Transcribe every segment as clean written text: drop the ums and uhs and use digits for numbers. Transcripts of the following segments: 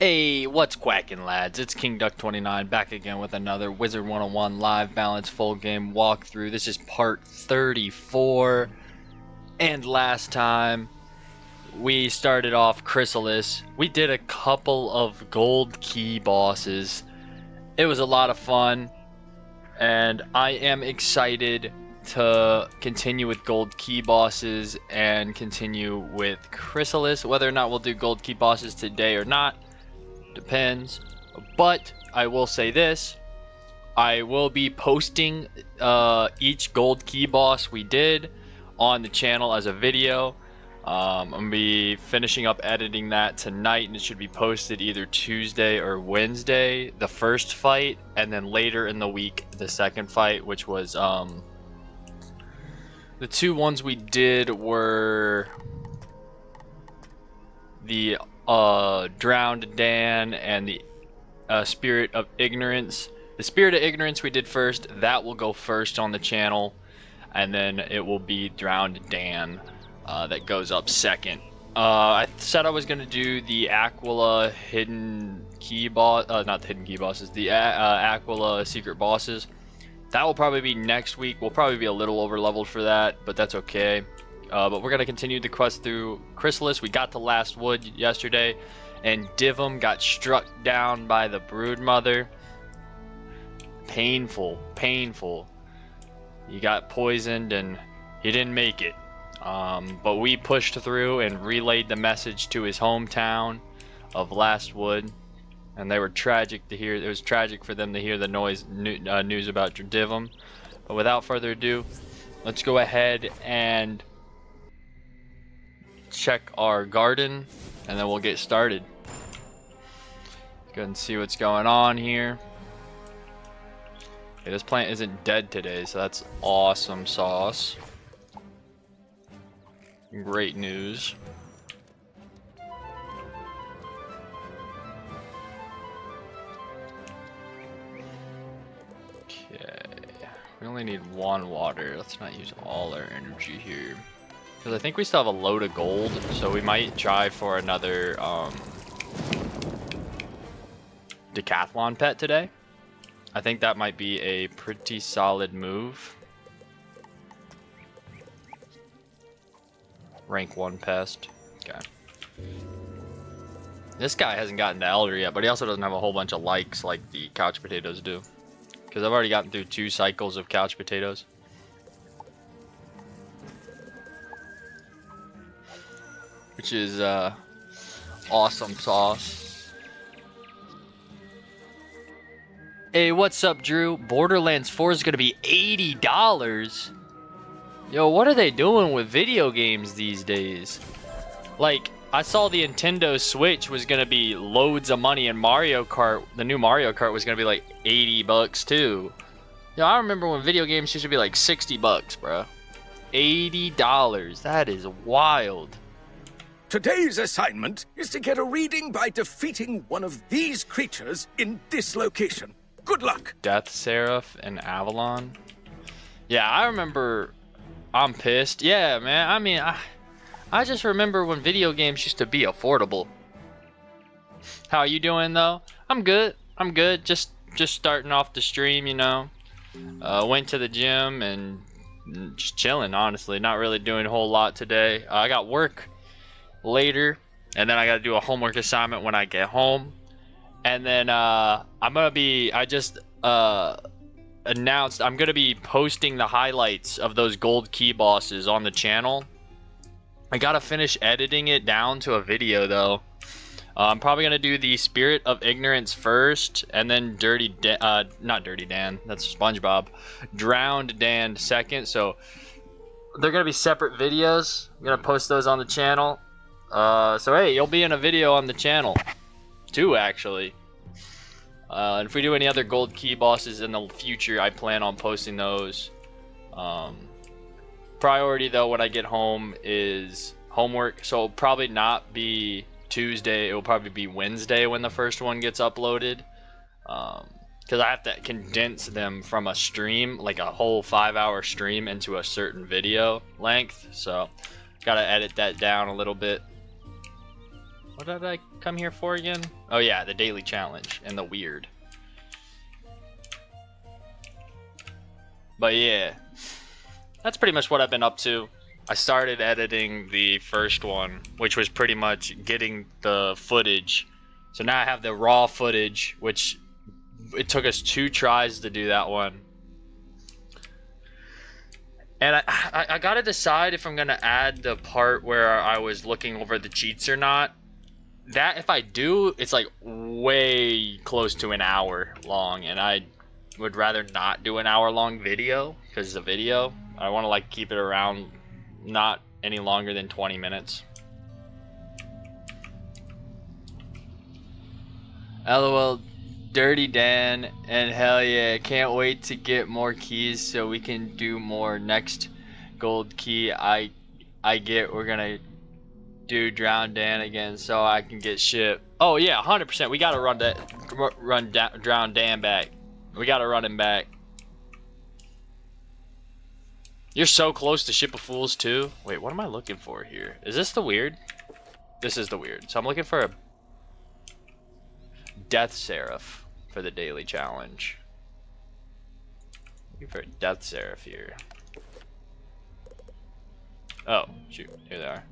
Hey, what's quacking, lads? It's King Duck 29 back again with another Wizard101 live balance full game walkthrough. This is part 34, and last time we started off Chrysalis. We did a couple of gold key bosses. It was a lot of fun, and I am excited to continue with gold key bosses and continue with Chrysalis. Whether or not we'll do gold key bosses today or not depends, but I will say this: I will be posting each gold key boss we did on the channel as a video. I'm gonna be finishing up editing that tonight, and it should be posted either Tuesday or Wednesday, the first fight, and then later in the week the second fight, which was the two ones we did were the Drowned Dan and the Spirit of Ignorance. The Spirit of Ignorance we did first. That will go first on the channel, and then it will be Drowned Dan that goes up second. I said I was going to do the Aquila hidden key boss, not the hidden key bosses, the Aquila secret bosses. That will probably be next week. We'll probably be a little over leveled for that, but that's okay. But we're going to continue the quest through Chrysalis. We got to Last Wood yesterday, and Divum got struck down by the Broodmother. Painful, painful. He got poisoned and he didn't make it. But we pushed through and relayed the message to his hometown of Last Wood, and they were tragic to hear. It was tragic for them to hear the news about Divum. But without further ado, let's go ahead and check our garden, and then we'll get started. Go ahead and see what's going on here. Okay, this plant isn't dead today, so that's awesome sauce. Great news. Okay, we only need one water. Let's not use all our energy here, because I think we still have a load of gold, so we might try for another decathlon pet today. I think that might be a pretty solid move. Rank 1 pest. Okay. This guy hasn't gotten to Elder yet, but he also doesn't have a whole bunch of likes like the couch potatoes do, because I've already gotten through 2 cycles of couch potatoes. Which is awesome sauce. Hey, what's up, Drew? Borderlands 4 is gonna be $80. Yo, what are they doing with video games these days? Like, I saw the Nintendo Switch was gonna be loads of money, and Mario Kart, the new Mario Kart, was gonna be like $80 too. Yo, I remember when video games used to be like $60, bro. $80. That is wild. Today's assignment is to get a reading by defeating one of these creatures in this location. Good luck. Death Seraph and Avalon. Yeah, I remember. I'm pissed. Yeah, man. I mean, I just remember when video games used to be affordable. How are you doing though? I'm good. I'm good. Just starting off the stream, you know. Went to the gym and just chilling, honestly. Not really doing a whole lot today. I got work later, and then I got to do a homework assignment when I get home, and then I just announced I'm gonna be posting the highlights of those gold key bosses on the channel. I gotta finish editing it down to a video though. I'm probably gonna do the Spirit of Ignorance first, and then not Dirty Dan, that's SpongeBob, Drowned Dan second. So they're gonna be separate videos. I'm gonna post those on the channel. So hey, you'll be in a video on the channel, 2 actually. And if we do any other gold key bosses in the future, I plan on posting those. Priority though, when I get home, is homework, so it'll probably not be Tuesday. It will probably be Wednesday when the first one gets uploaded. Because I have to condense them from a stream, like a whole 5-hour stream, into a certain video length. So gotta edit that down a little bit. What did I come here for again? Oh yeah, the daily challenge and the weird. But yeah, that's pretty much what I've been up to. I started editing the first one, which was pretty much getting the footage. So now I have the raw footage, which it took us 2 tries to do that one. And I gotta decide if I'm gonna add the part where I was looking over the cheats or not. That, if I do, it's like way close to an hour long, and I would rather not do an hour-long video because it's a video. I want to like keep it around not any longer than 20 minutes. LOL, Dirty Dan, and hell yeah, can't wait to get more keys so we can do more. Next gold key I get, we're gonna do Drown Dan again so I can get ship. Oh yeah, 100%. We gotta Drown Dan back. We gotta run him back. You're so close to Ship of Fools too. Wait, what am I looking for here? Is this the weird? This is the weird. So I'm looking for a Death Seraph for the daily challenge. Looking for a Death Seraph here. Oh, shoot. Here they are.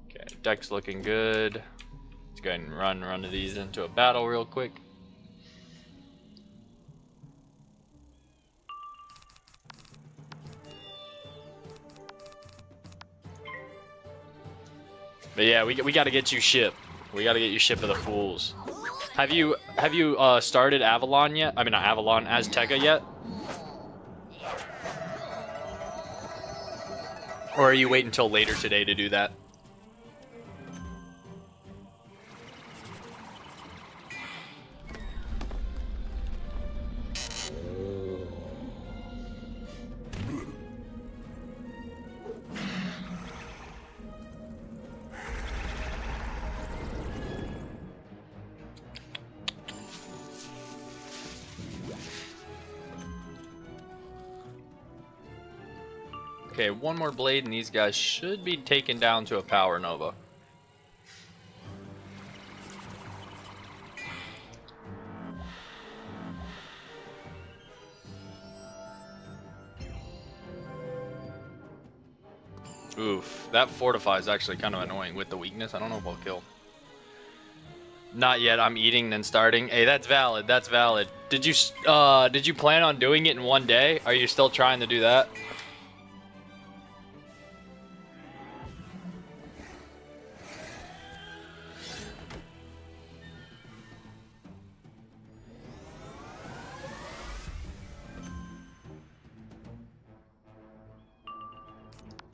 Okay, deck's looking good. Let's go ahead and run of these into a battle real quick. But yeah, we got to get you ship. We got to get you Ship of the Fools. Have you started Avalon yet? I mean, not Avalon, Azteca yet? Or are you waiting until later today to do that? Okay, one more blade and these guys should be taken down to a power nova. Oof, that fortify is actually kind of annoying with the weakness. I don't know if I'll kill. Not yet. I'm eating then starting. Hey, that's valid. That's valid. Did you plan on doing it in one day? Are you still trying to do that?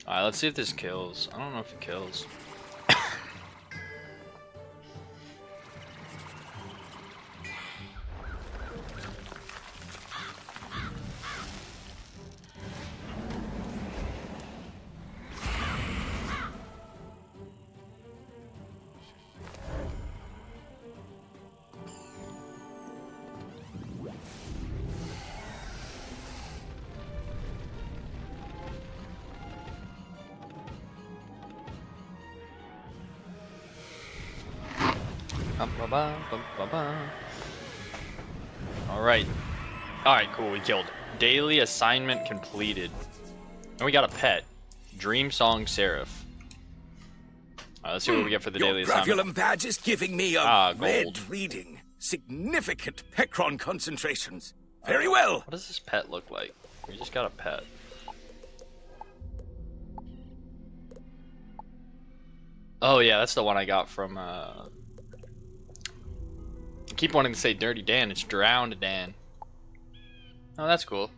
Alright, let's see if this kills. I don't know if it kills. Alright. Alright, cool, we killed. Daily assignment completed. And we got a pet. Dream Song Seraph. Alright, let's see what we get for the daily assignment. Your Gravulum badge is giving me a red gold. reading. Significant Pecron concentrations. Very well. What does this pet look like? We just got a pet. Oh yeah, that's the one I got from I keep wanting to say Dirty Dan. It's Drowned Dan. Oh, that's cool.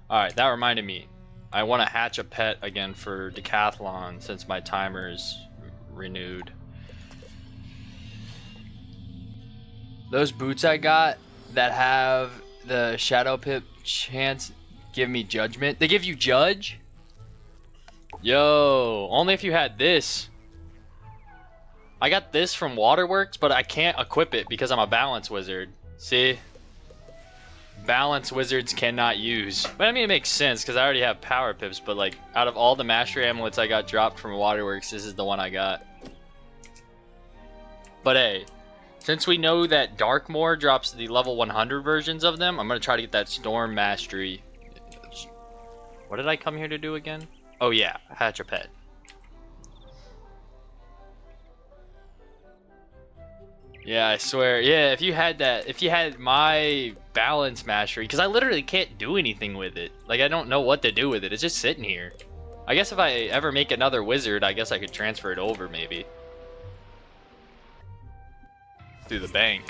Alright, that reminded me. I want to hatch a pet again for Decathlon since my timer's renewed. Those boots I got that have the Shadow Pip chance give me judgment. They give you judge? Yo, only if you had this. I got this from Waterworks, but I can't equip it because I'm a balance wizard. See? Balance wizards cannot use. But I mean, it makes sense because I already have power pips, but like, out of all the mastery amulets I got dropped from Waterworks, this is the one I got. But hey, since we know that Darkmoor drops the level 100 versions of them, I'm going to try to get that Storm Mastery. What did I come here to do again? Oh yeah, hatch a pet. Yeah, I swear. Yeah, if you had that, if you had my balance mastery, because I literally can't do anything with it. Like, I don't know what to do with it. It's just sitting here. I guess if I ever make another wizard, I guess I could transfer it over, maybe. Through the bank.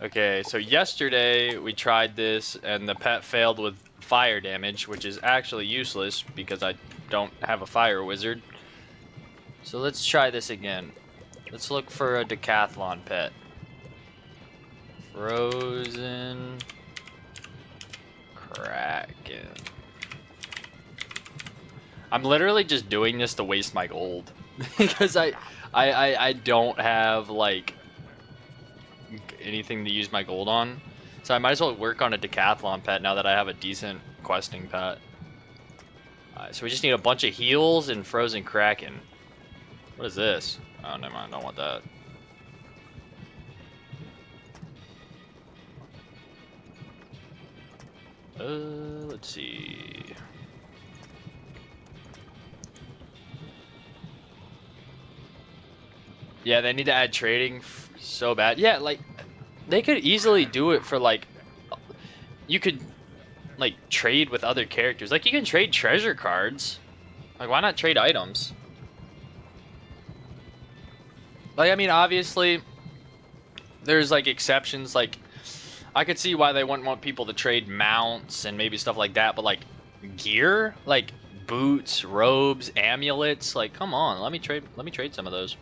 Okay, so yesterday we tried this, and the pet failed with fire damage, which is actually useless, because I don't have a fire wizard. So let's try this again. Let's look for a decathlon pet. Frozen Kraken. I'm literally just doing this to waste my gold because I don't have like anything to use my gold on, so I might as well work on a decathlon pet now that I have a decent questing pet. So we just need a bunch of heals and frozen kraken. What is this? Oh, never mind. I don't want that. Let's see. Yeah, they need to add trading so bad. Yeah, like, they could easily do it for, like, you could, like, trade with other characters. Like, you can trade treasure cards. Like, why not trade items? Like, I mean, obviously, there's, like, exceptions. Like, I could see why they wouldn't want people to trade mounts and maybe stuff like that. But, like, gear? Like, boots, robes, amulets? Like, come on. Let me trade some of those.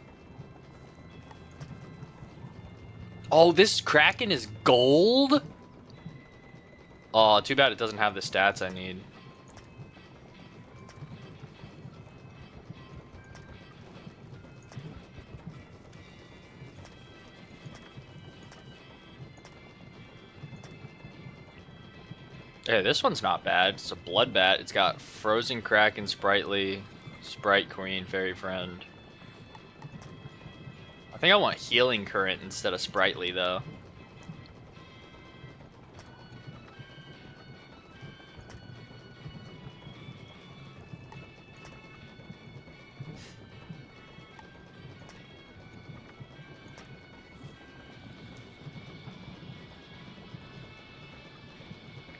Oh, this Kraken is gold? Oh, too bad it doesn't have the stats I need. Hey, this one's not bad. It's a Bloodbat. It's got Frozen Kraken, Sprightly, Sprite Queen, Fairy Friend. I think I want Healing Current instead of Sprightly, though.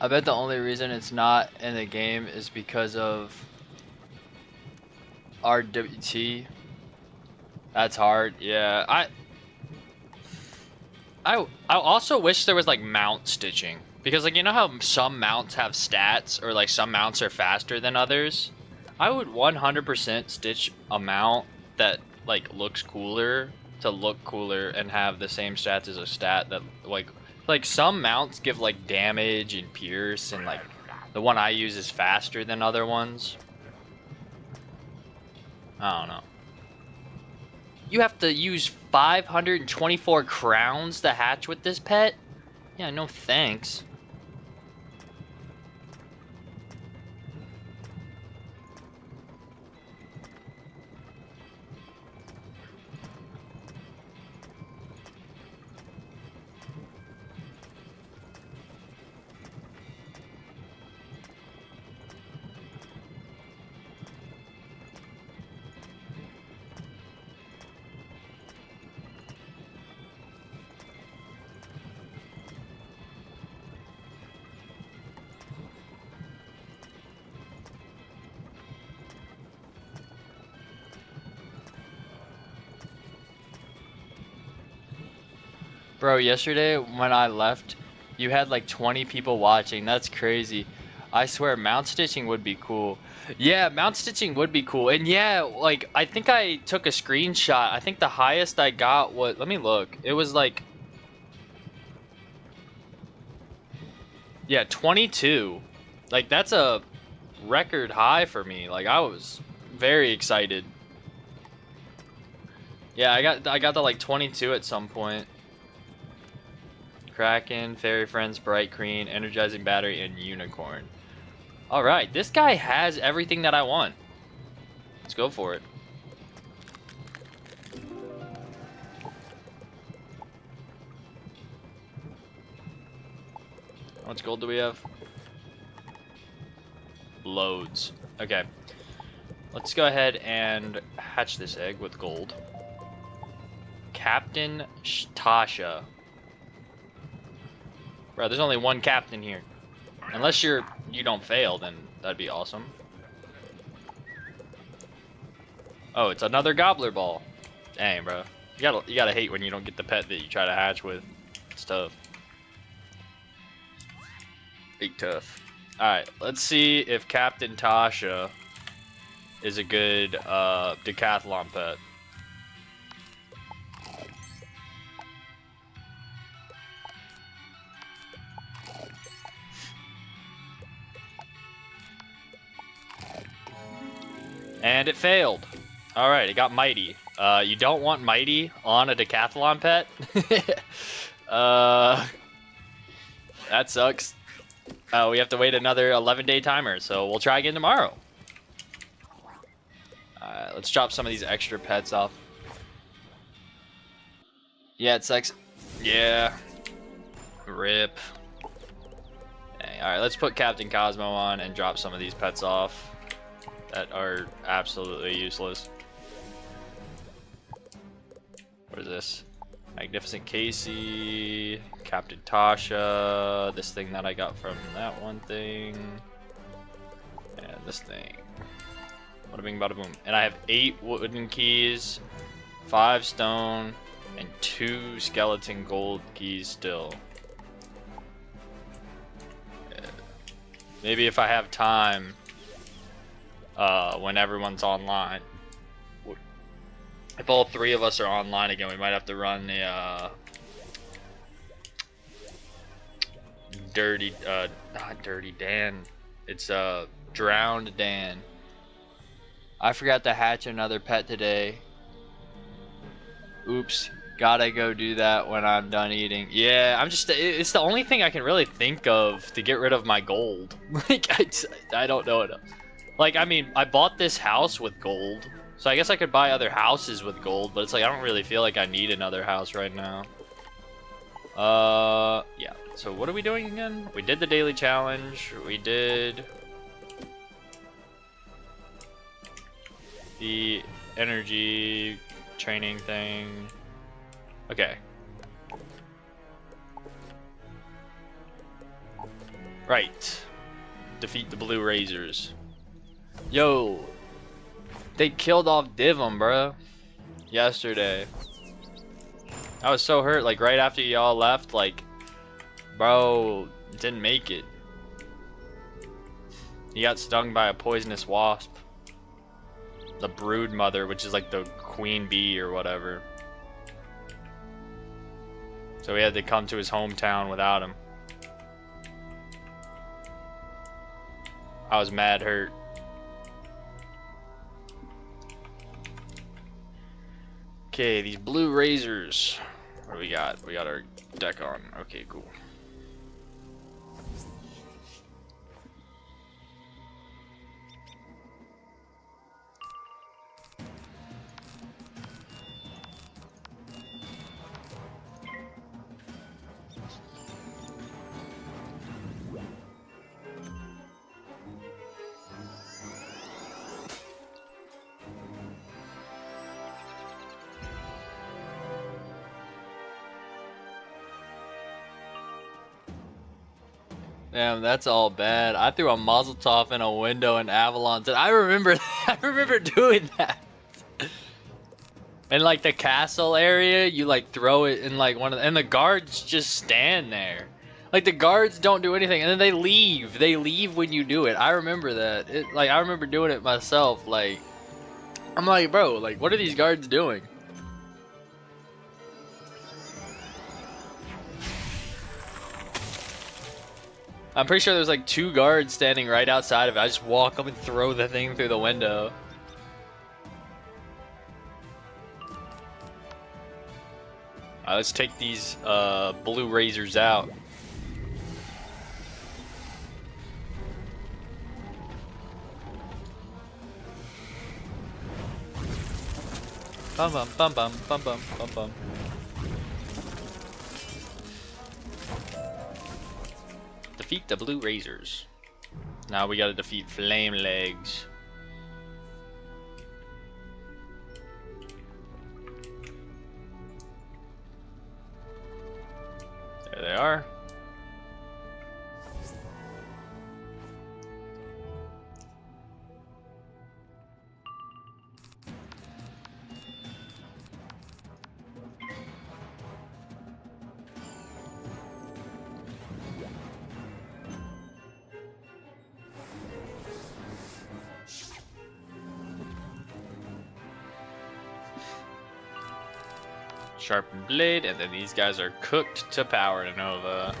I bet the only reason it's not in the game is because of RWT. That's hard. Yeah, I also wish there was like mount stitching, because like, you know how some mounts have stats, or like some mounts are faster than others? I would 100% stitch a mount that like looks cooler to look cooler and have the same stats as a stat that like some mounts give like damage and pierce, and like the one I use is faster than other ones. I don't know. You have to use 524 crowns to hatch with this pet? Yeah, no thanks. Bro, yesterday when I left, you had like 20 people watching. That's crazy. I swear, mount stitching would be cool. Yeah, mount stitching would be cool. And yeah, like, I think I took a screenshot. I think the highest I got was, let me look. It was like, yeah, 22. Like, that's a record high for me. Like, I was very excited. Yeah, I got to like 22 at some point. Kraken, Fairy Friends, Bright Queen, Energizing Battery, and Unicorn. Alright, this guy has everything that I want. Let's go for it. much gold do we have? Loads. Okay. Let's go ahead and hatch this egg with gold. Captain Tasha. Bro, there's only one captain here. Unless you don't fail, then that'd be awesome. Oh, it's another gobbler ball. Dang, bro. You gotta hate when you don't get the pet that you try to hatch with. It's tough. Big tough. Alright, let's see if Captain Tasha is a good decathlon pet. And it failed. Alright, it got Mighty. You don't want Mighty on a decathlon pet? That sucks. We have to wait another 11-day timer, so we'll try again tomorrow. Alright, let's drop some of these extra pets off. Yeah, it sucks. Yeah. Rip. Alright, let's put Captain Cosmo on and drop some of these pets off that are absolutely useless. What is this? Magnificent Casey, Captain Tasha, this thing that I got from that one thing, and this thing. Bada bing, bada boom. And I have 8 wooden keys, 5 stone, and 2 skeleton gold keys still. Maybe if I have time, when everyone's online. If all 3 of us are online again, we might have to run the not Dirty Dan. It's Drowned Dan. I forgot to hatch another pet today. Oops. Gotta go do that when I'm done eating. Yeah, it's the only thing I can really think of to get rid of my gold. Like, I don't know enough. Like, I mean, I bought this house with gold. So I guess I could buy other houses with gold, but it's like I don't really feel like I need another house right now. Yeah. So what are we doing again? We did the daily challenge. We did the energy training thing. Okay. Right. Defeat the blue razors. Yo. They killed off Divum, bro. Yesterday. I was so hurt, like right after y'all left, like, bro, didn't make it. He got stung by a poisonous wasp. The brood mother, which is like the queen bee or whatever. So we had to come to his hometown without him. I was mad hurt. Okay, these blue razors. What do we got? We got our deck on. Okay, cool. Damn, that's all bad. I threw a Mazel Tov in a window in Avalon. I remember I remember doing that. In like the castle area, you like throw it in like and the guards just stand there. Like the guards don't do anything and then they leave. They leave when you do it. I remember that. I remember doing it myself. Like, I'm like, bro, like what are these guards doing? I'm pretty sure there's like 2 guards standing right outside of it. I just walk up and throw the thing through the window. Alright, let's take these blue razors out. Bum bum bum bum bum bum bum bum. defeat the blue razors. Now we gotta defeat Flame Legs. There they are. Sharpened blade, and then these guys are cooked to power to Nova.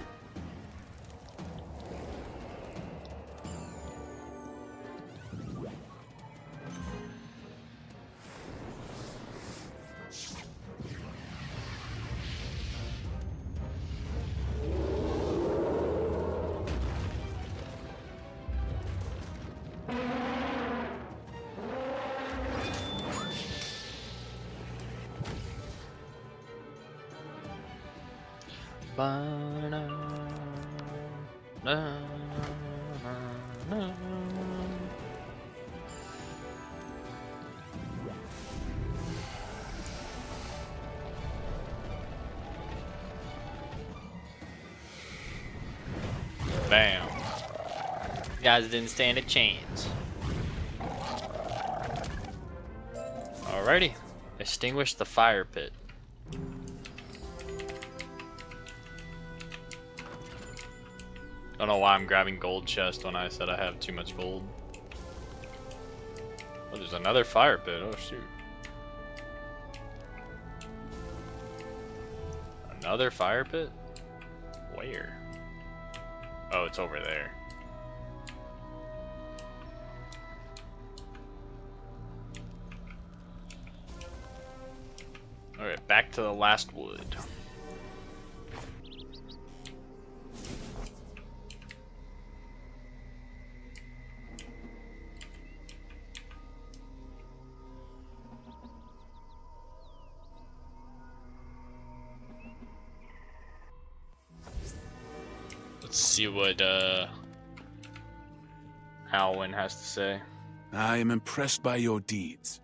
Bam. You guys didn't stand a chance. Alrighty. Extinguish the fire pit. Don't know why I'm grabbing gold chest when I said I have too much gold. Oh, there's another fire pit. Oh, shoot. Another fire pit? Where? Oh, it's over there. Alright, back to the last wood. Let's see what Alwyn has to say. I am impressed by your deeds.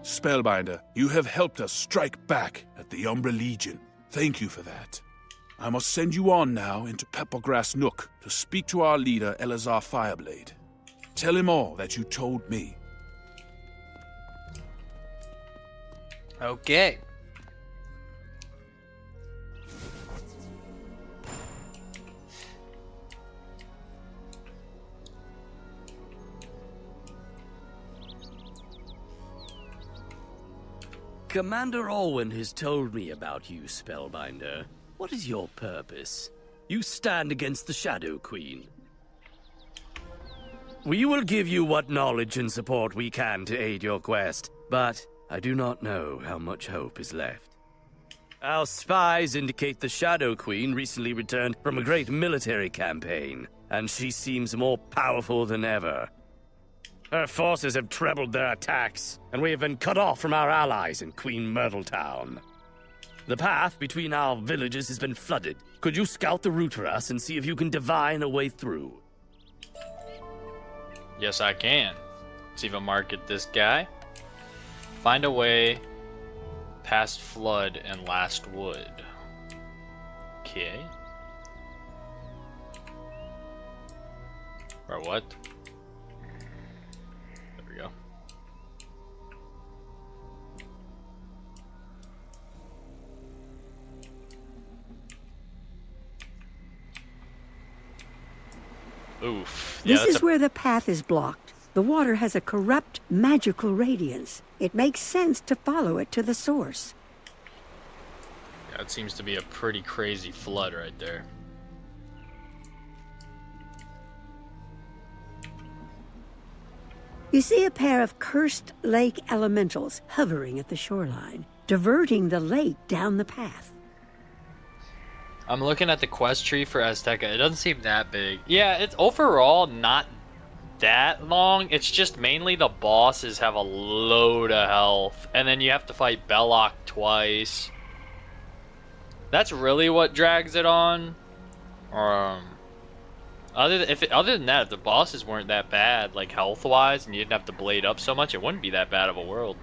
Spellbinder, you have helped us strike back at the Umbra Legion. Thank you for that. I must send you on now into Peppergrass Nook to speak to our leader, Elazar Fireblade. Tell him all that you told me. Okay. Commander Alwyn has told me about you, Spellbinder. What is your purpose? You stand against the Shadow Queen. We will give you what knowledge and support we can to aid your quest, but I do not know how much hope is left. Our spies indicate the Shadow Queen recently returned from a great military campaign, and she seems more powerful than ever. Her forces have trebled their attacks, and we have been cut off from our allies in Queen Myrtle Town. The path between our villages has been flooded. Could you scout the route for us and see if you can divine a way through? Yes, I can. Let's even market this guy. Find a way past flood and last wood. Okay. Or what? There we go. Oof. Yeah, This is where the path is blocked. The water has a corrupt, magical radiance. It makes sense to follow it to the source. Yeah, it seems to be a pretty crazy flood right there. You see a pair of cursed lake elementals hovering at the shoreline, diverting the lake down the path. I'm looking at the quest tree for Azteca. It doesn't seem that big. Yeah, it's overall not that long. It's just mainly the bosses have a load of health. And then you have to fight Belloc twice. That's really what drags it on. Other than that, if the bosses weren't that bad, like health-wise, and you didn't have to blade up so much, it wouldn't be that bad of a world.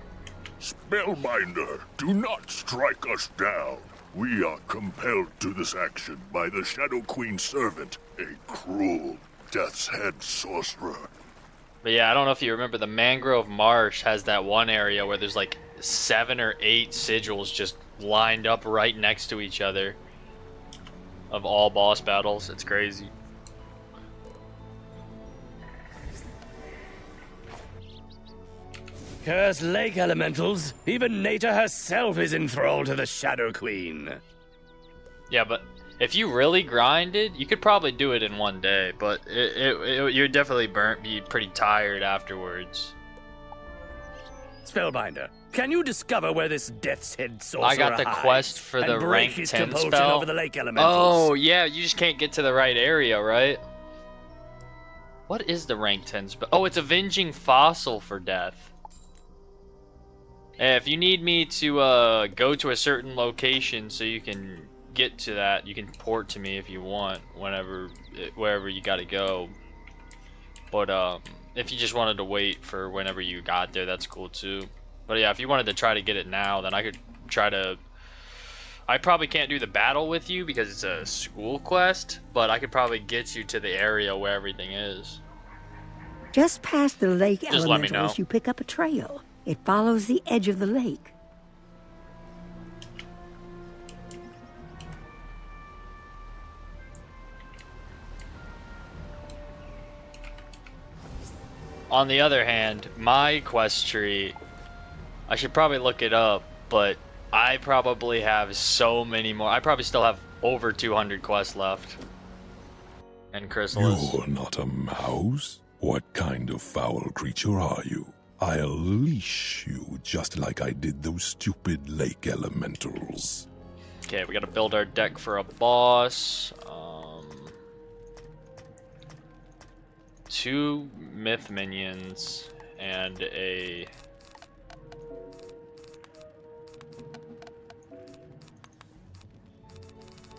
Spellbinder, do not strike us down. We are compelled to this action by the Shadow Queen's servant, a cruel, death's head sorcerer. But yeah, I don't know if you remember, the Mangrove Marsh has that one area where there's like 7 or 8 sigils just lined up right next to each other of all boss battles. It's crazy. Cursed lake elementals! Even Nata herself is enthralled to the Shadow Queen. Yeah, but if you really grinded, you could probably do it in one day, but you'd definitely be pretty tired afterwards. Spellbinder, can you discover where this death's head sorcerer I got the hides quest for the and break rank his 10 compulsion spell. over the lake elementals? Oh, yeah, you just can't get to the right area, right? What is the rank 10 spell? Oh, it's Avenging Fossil for death. If you need me to go to a certain location so you can get to that, you can port to me if you want, wherever you gotta go. But if you just wanted to wait for whenever you got there, that's cool too. But yeah, if you wanted to try to get it now, then I could try to... I probably can't do the battle with you because it's a school quest, but I could probably get you to the area where everything is. Just past the lake Just let me know. elementals, you pick up a trail. It follows the edge of the lake. On the other hand, my quest tree, I should probably look it up, but I probably have so many more. I probably still have over 200 quests left. And Chrysalis. You're not a mouse? What kind of foul creature are you? I'll leash you just like I did those stupid lake elementals. Okay, we gotta build our deck for a boss. 2 myth minions and a...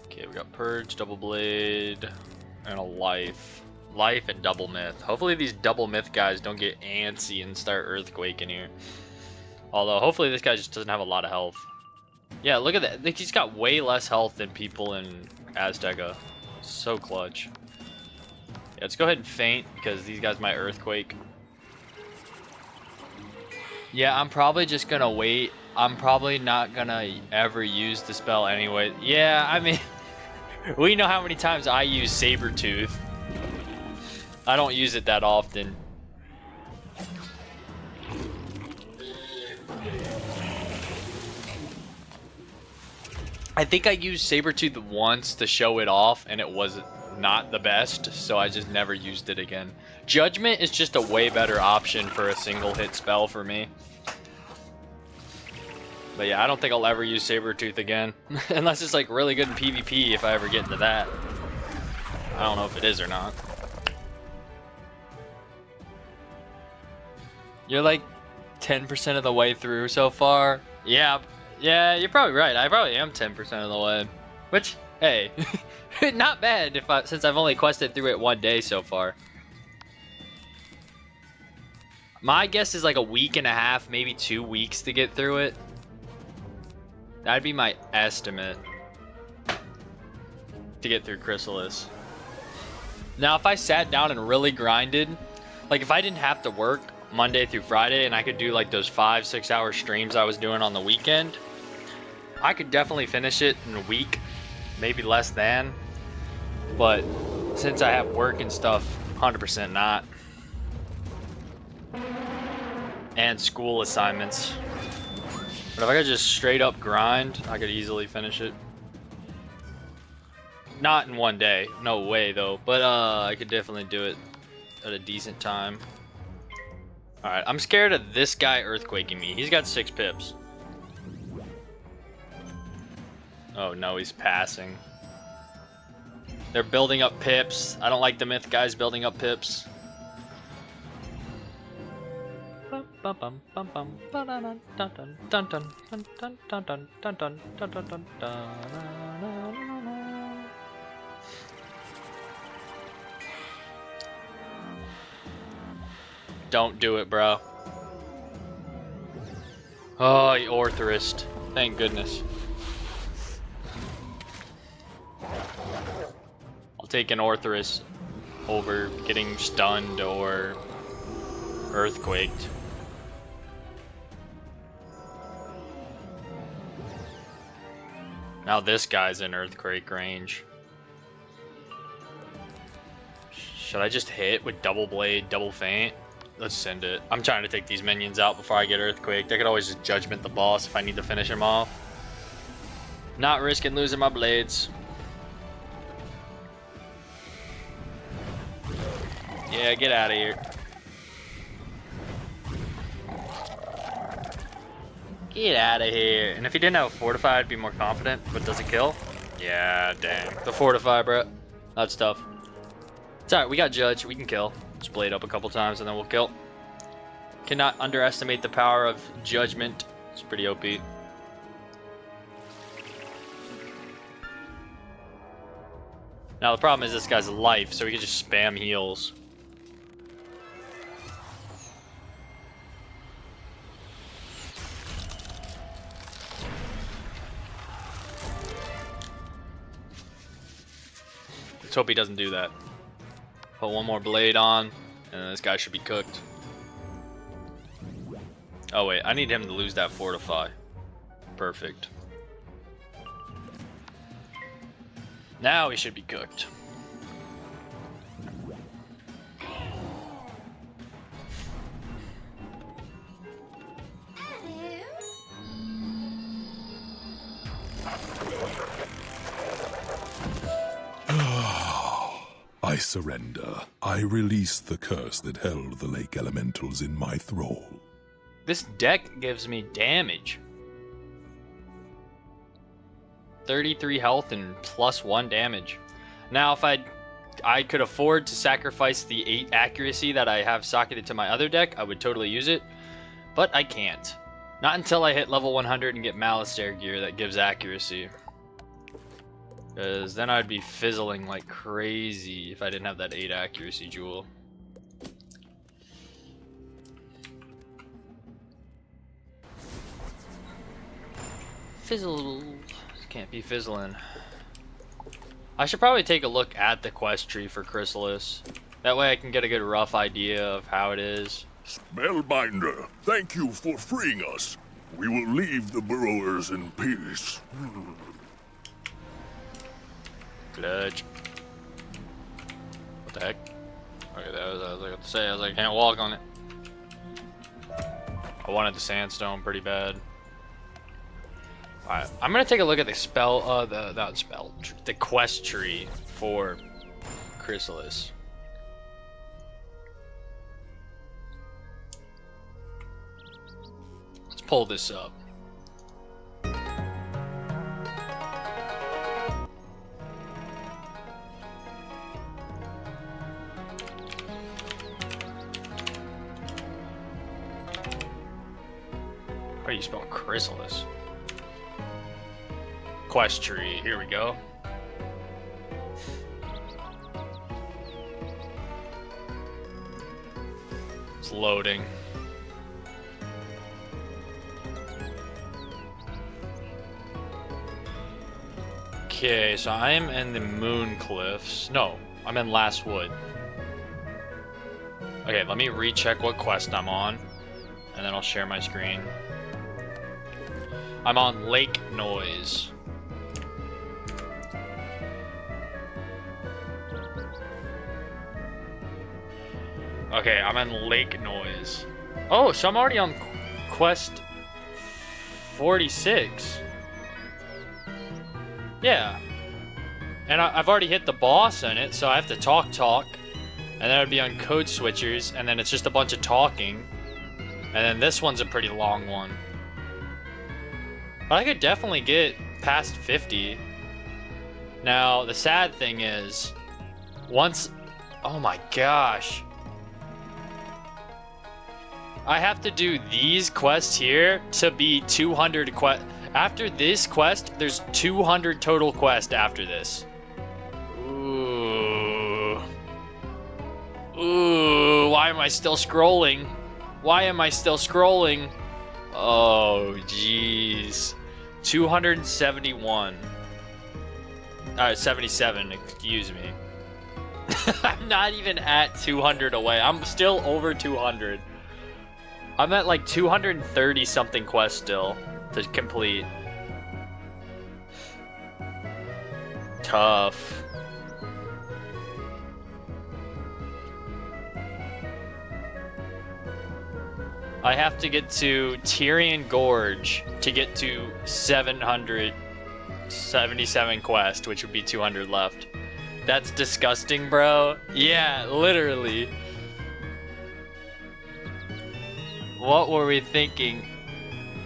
Okay, we got Purge, Double Blade, and a Life. Life and Double Myth. Hopefully these Double Myth guys don't get antsy and start earthquaking here. Although, hopefully this guy just doesn't have a lot of health. Yeah, look at that. Like, he's got way less health than people in Azteca. So clutch. Yeah, let's go ahead and faint, because these guys might earthquake. Yeah, I'm probably just gonna wait. I'm probably not gonna ever use the spell anyway. Yeah, I mean, we know how many times I use Sabertooth. I don't use it that often. I think I used Sabertooth once to show it off, and it was not the best, so I just never used it again. Judgment is just a way better option for a single hit spell for me. But yeah, I don't think I'll ever use Sabertooth again. Unless it's like really good in PvP if I ever get into that. I don't know if it is or not. You're like 10% of the way through so far. Yeah, you're probably right. I probably am 10% of the way. Which, hey, not bad since I've only quested through it one day so far. My guess is like a week and a half, maybe 2 weeks to get through it. That'd be my estimate to get through Chrysalis. Now, if I sat down and really grinded, like if I didn't have to work Monday through Friday and I could do like those 5-6 hour streams I was doing on the weekend, I could definitely finish it in a week, maybe less than. But since I have work and stuff, 100% not. And school assignments. But if I could just straight up grind, I could easily finish it. Not in one day, no way though, but I could definitely do it at a decent time. Alright, I'm scared of this guy earthquaking me. He's got 6 pips. Oh no, he's passing. They're building up pips. I don't like the myth guys building up pips. Don't do it, bro. Oh, you Orthrist. Thank goodness. I'll take an Orthrist over getting stunned or earthquaked. Now this guy's in earthquake range. Should I just hit with double blade, double feint? Let's send it. I'm trying to take these minions out before I get earthquaked. I could always just judgment the boss if I need to finish him off. Not risking losing my blades. Yeah, get out of here. Get out of here. And if he didn't have a fortify, I'd be more confident. But does it kill? Yeah, dang. The fortify, bro. That's tough. It's alright, we got judge. We can kill. Just blade up a couple times and then we'll kill. Cannot underestimate the power of judgment. It's pretty OP. Now the problem is this guy's life, so we can just spam heals. Let's hope he doesn't do that. Put one more blade on, and this guy should be cooked. Oh wait, I need him to lose that fortify. Perfect. Now he should be cooked. I surrender. I release the curse that held the lake elementals in my thrall. This deck gives me damage. 33 health and +1 damage. Now if I could afford to sacrifice the 8 accuracy that I have socketed to my other deck, I would totally use it. But I can't. Not until I hit level 100 and get Malistaire gear that gives accuracy. Because then I'd be fizzling like crazy if I didn't have that 8 accuracy jewel. Fizzle. Can't be fizzling. I should probably take a look at the quest tree for Chrysalis. That way I can get a good rough idea of how it is. Spellbinder, thank you for freeing us. We will leave the burrowers in peace. Clutch. What the heck? Okay, that was what I was about to say. I was like, I can't walk on it. I wanted the sandstone pretty bad. Alright, I'm gonna take a look at the the quest tree for Chrysalis. Let's pull this up. How do you spell Chrysalis? Quest tree, here we go. It's loading. Okay, so I am in the Moon Cliffs. No, I'm in Last Wood. Okay, let me recheck what quest I'm on, and then I'll share my screen. I'm on Lake Noise. Okay, I'm in Lake Noise. Oh, so I'm already on quest 46. Yeah. And I've already hit the boss in it, so I have to talk, and then I'd be on code switchers, and then it's just a bunch of talking. And then this one's a pretty long one. But I could definitely get past 50. Now, the sad thing is, oh my gosh. I have to do these quests here to be 200 quest. After this quest, there's 200 total quests after this. Ooh. Ooh, why am I still scrolling? Why am I still scrolling? Oh, jeez. 271. 77, excuse me. I'm not even at 200 away. I'm still over 200. I'm at like 230 something quests still to complete. Tough. I have to get to Tyrion Gorge to get to 777 quest, which would be 200 left. That's disgusting, bro. Yeah, literally. What were we thinking?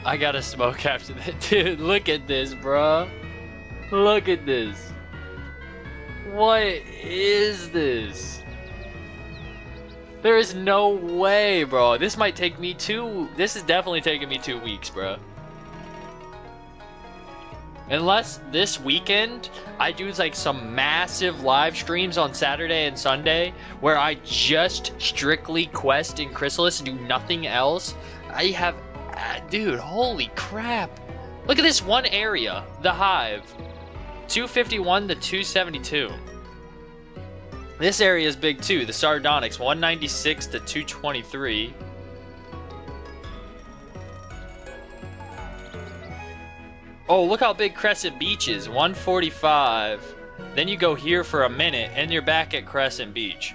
I gotta smoke after that. Dude, look at this, bro. Look at this. What is this? There is no way, bro. This might take me this is definitely taking me 2 weeks, bro. Unless this weekend I do like some massive live streams on Saturday and Sunday where I just strictly quest in Chrysalis and do nothing else. I have, dude, holy crap. Look at this one area, the Hive. 251 to 272. This area is big too. The Sardonyx, 196 to 223. Oh, look how big Crescent Beach is, 145. Then you go here for a minute, and you're back at Crescent Beach.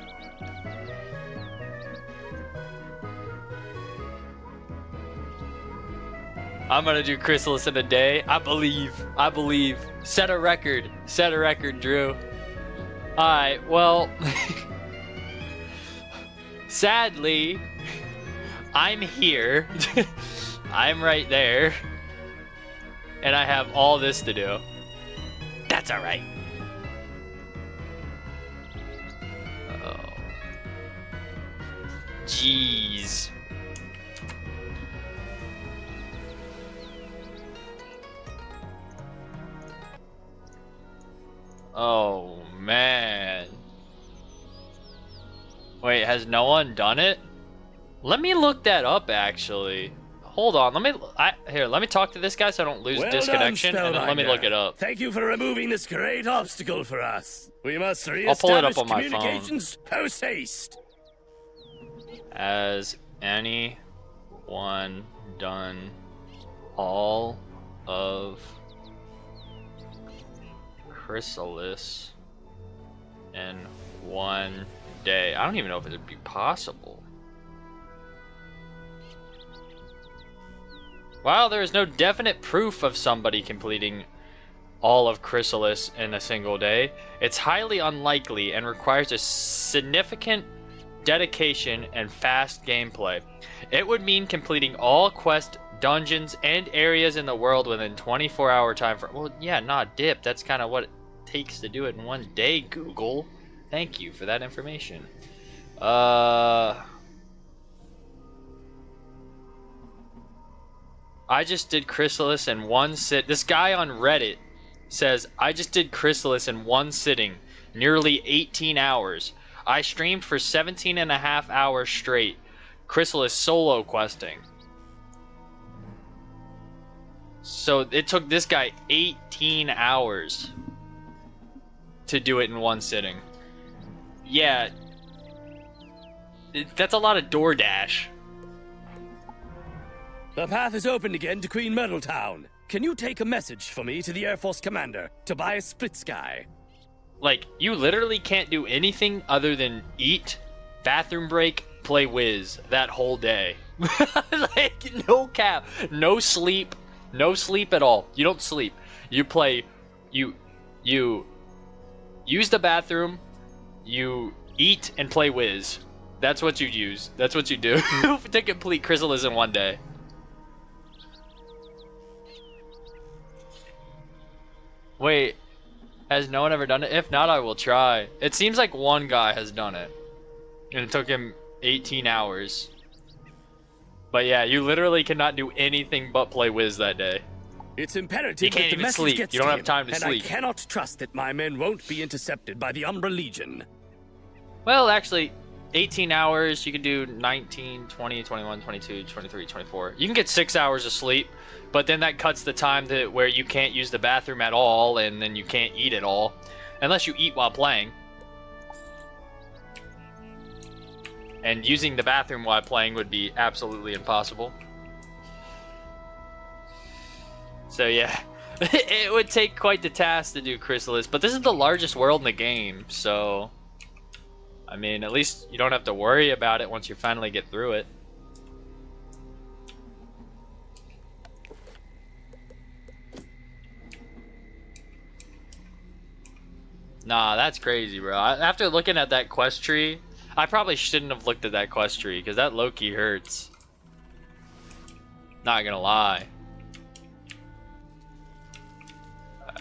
I'm gonna do Chrysalis in a day. I believe. Set a record, Drew. Alright, well, sadly, I'm here. I'm right there. And I have all this to do. That's alright. Oh. Jeez. Oh, man. Wait, has no one done it? Let me look that up, actually. Hold on, let me talk to this guy so I don't lose disconnection, and then let me look it up. Thank you for removing this great obstacle for us. We must I'll pull it up reestablish on my phone. communications post haste. Has anyone done all of Chrysalis in one day? I don't even know if it would be possible. While there is no definite proof of somebody completing all of Chrysalis in a single day, it's highly unlikely and requires a significant dedication and fast gameplay. It would mean completing all quest dungeons and areas in the world within 24-hour time frame. Well, yeah, not dip. That's kind of what it takes to do it in one day, Google. Thank you for that information. I just did Chrysalis in one sit. This guy on Reddit says, I just did Chrysalis in one sitting, nearly 18 hours. I streamed for 17 and a half hours straight. Chrysalis solo questing. So it took this guy 18 hours to do it in one sitting. Yeah. That's a lot of DoorDash. The path is open again to Queen Myrtle Town. Can you take a message for me to the Air Force Commander, Tobias Split Sky? Like, you literally can't do anything other than eat, bathroom break, play Wiz that whole day. Like, no cap. No sleep. No sleep at all. You don't sleep. You play, you use the bathroom, you eat and play Wiz. That's what you use. That's what you do to complete Chrysalis in one day. Wait, has no one ever done it? If not, I will try. It seems like one guy has done it. And it took him 18 hours. But yeah, you literally cannot do anything but play Wiz that day. It's imperative You can't that the even message sleep. gets You don't to have him, time to and sleep. I cannot trust that my men won't be intercepted by the Umbra Legion. Well, actually, 18 hours. You can do 19, 20, 21, 22, 23, 24. You can get 6 hours of sleep, but then that cuts the time to where you can't use the bathroom at all, and then you can't eat at all. Unless you eat while playing. And using the bathroom while playing would be absolutely impossible. So yeah, it would take quite the task to do Chrysalis, but this is the largest world in the game, so I mean, at least you don't have to worry about it once you finally get through it. Nah, that's crazy, bro. After looking at that quest tree, I probably shouldn't have looked at that quest tree, because that low-key hurts. Not gonna lie.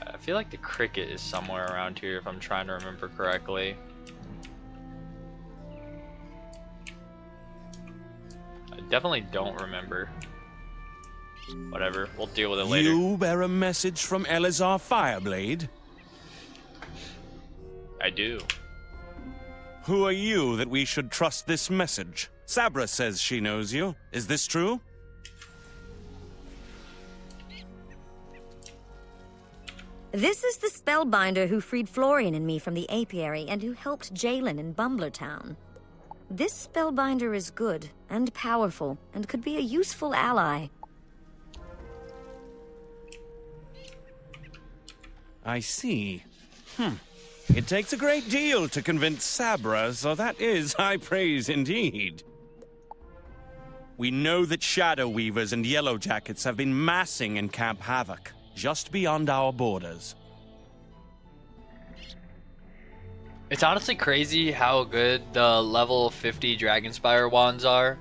I feel like the cricket is somewhere around here if I'm trying to remember correctly. I definitely don't remember. Whatever, we'll deal with it later. You bear a message from Elazar Fireblade? I do. Who are you that we should trust this message? Sabra says she knows you. Is this true? This is the spellbinder who freed Florian and me from the apiary and who helped Jalen in Bumblertown. This spellbinder is good and powerful and could be a useful ally. I see. It takes a great deal to convince Sabra, so that is high praise indeed. We know that Shadow Weavers and Yellow Jackets have been massing in Camp Havoc, just beyond our borders. It's honestly crazy how good the level 50 Dragonspire wands are.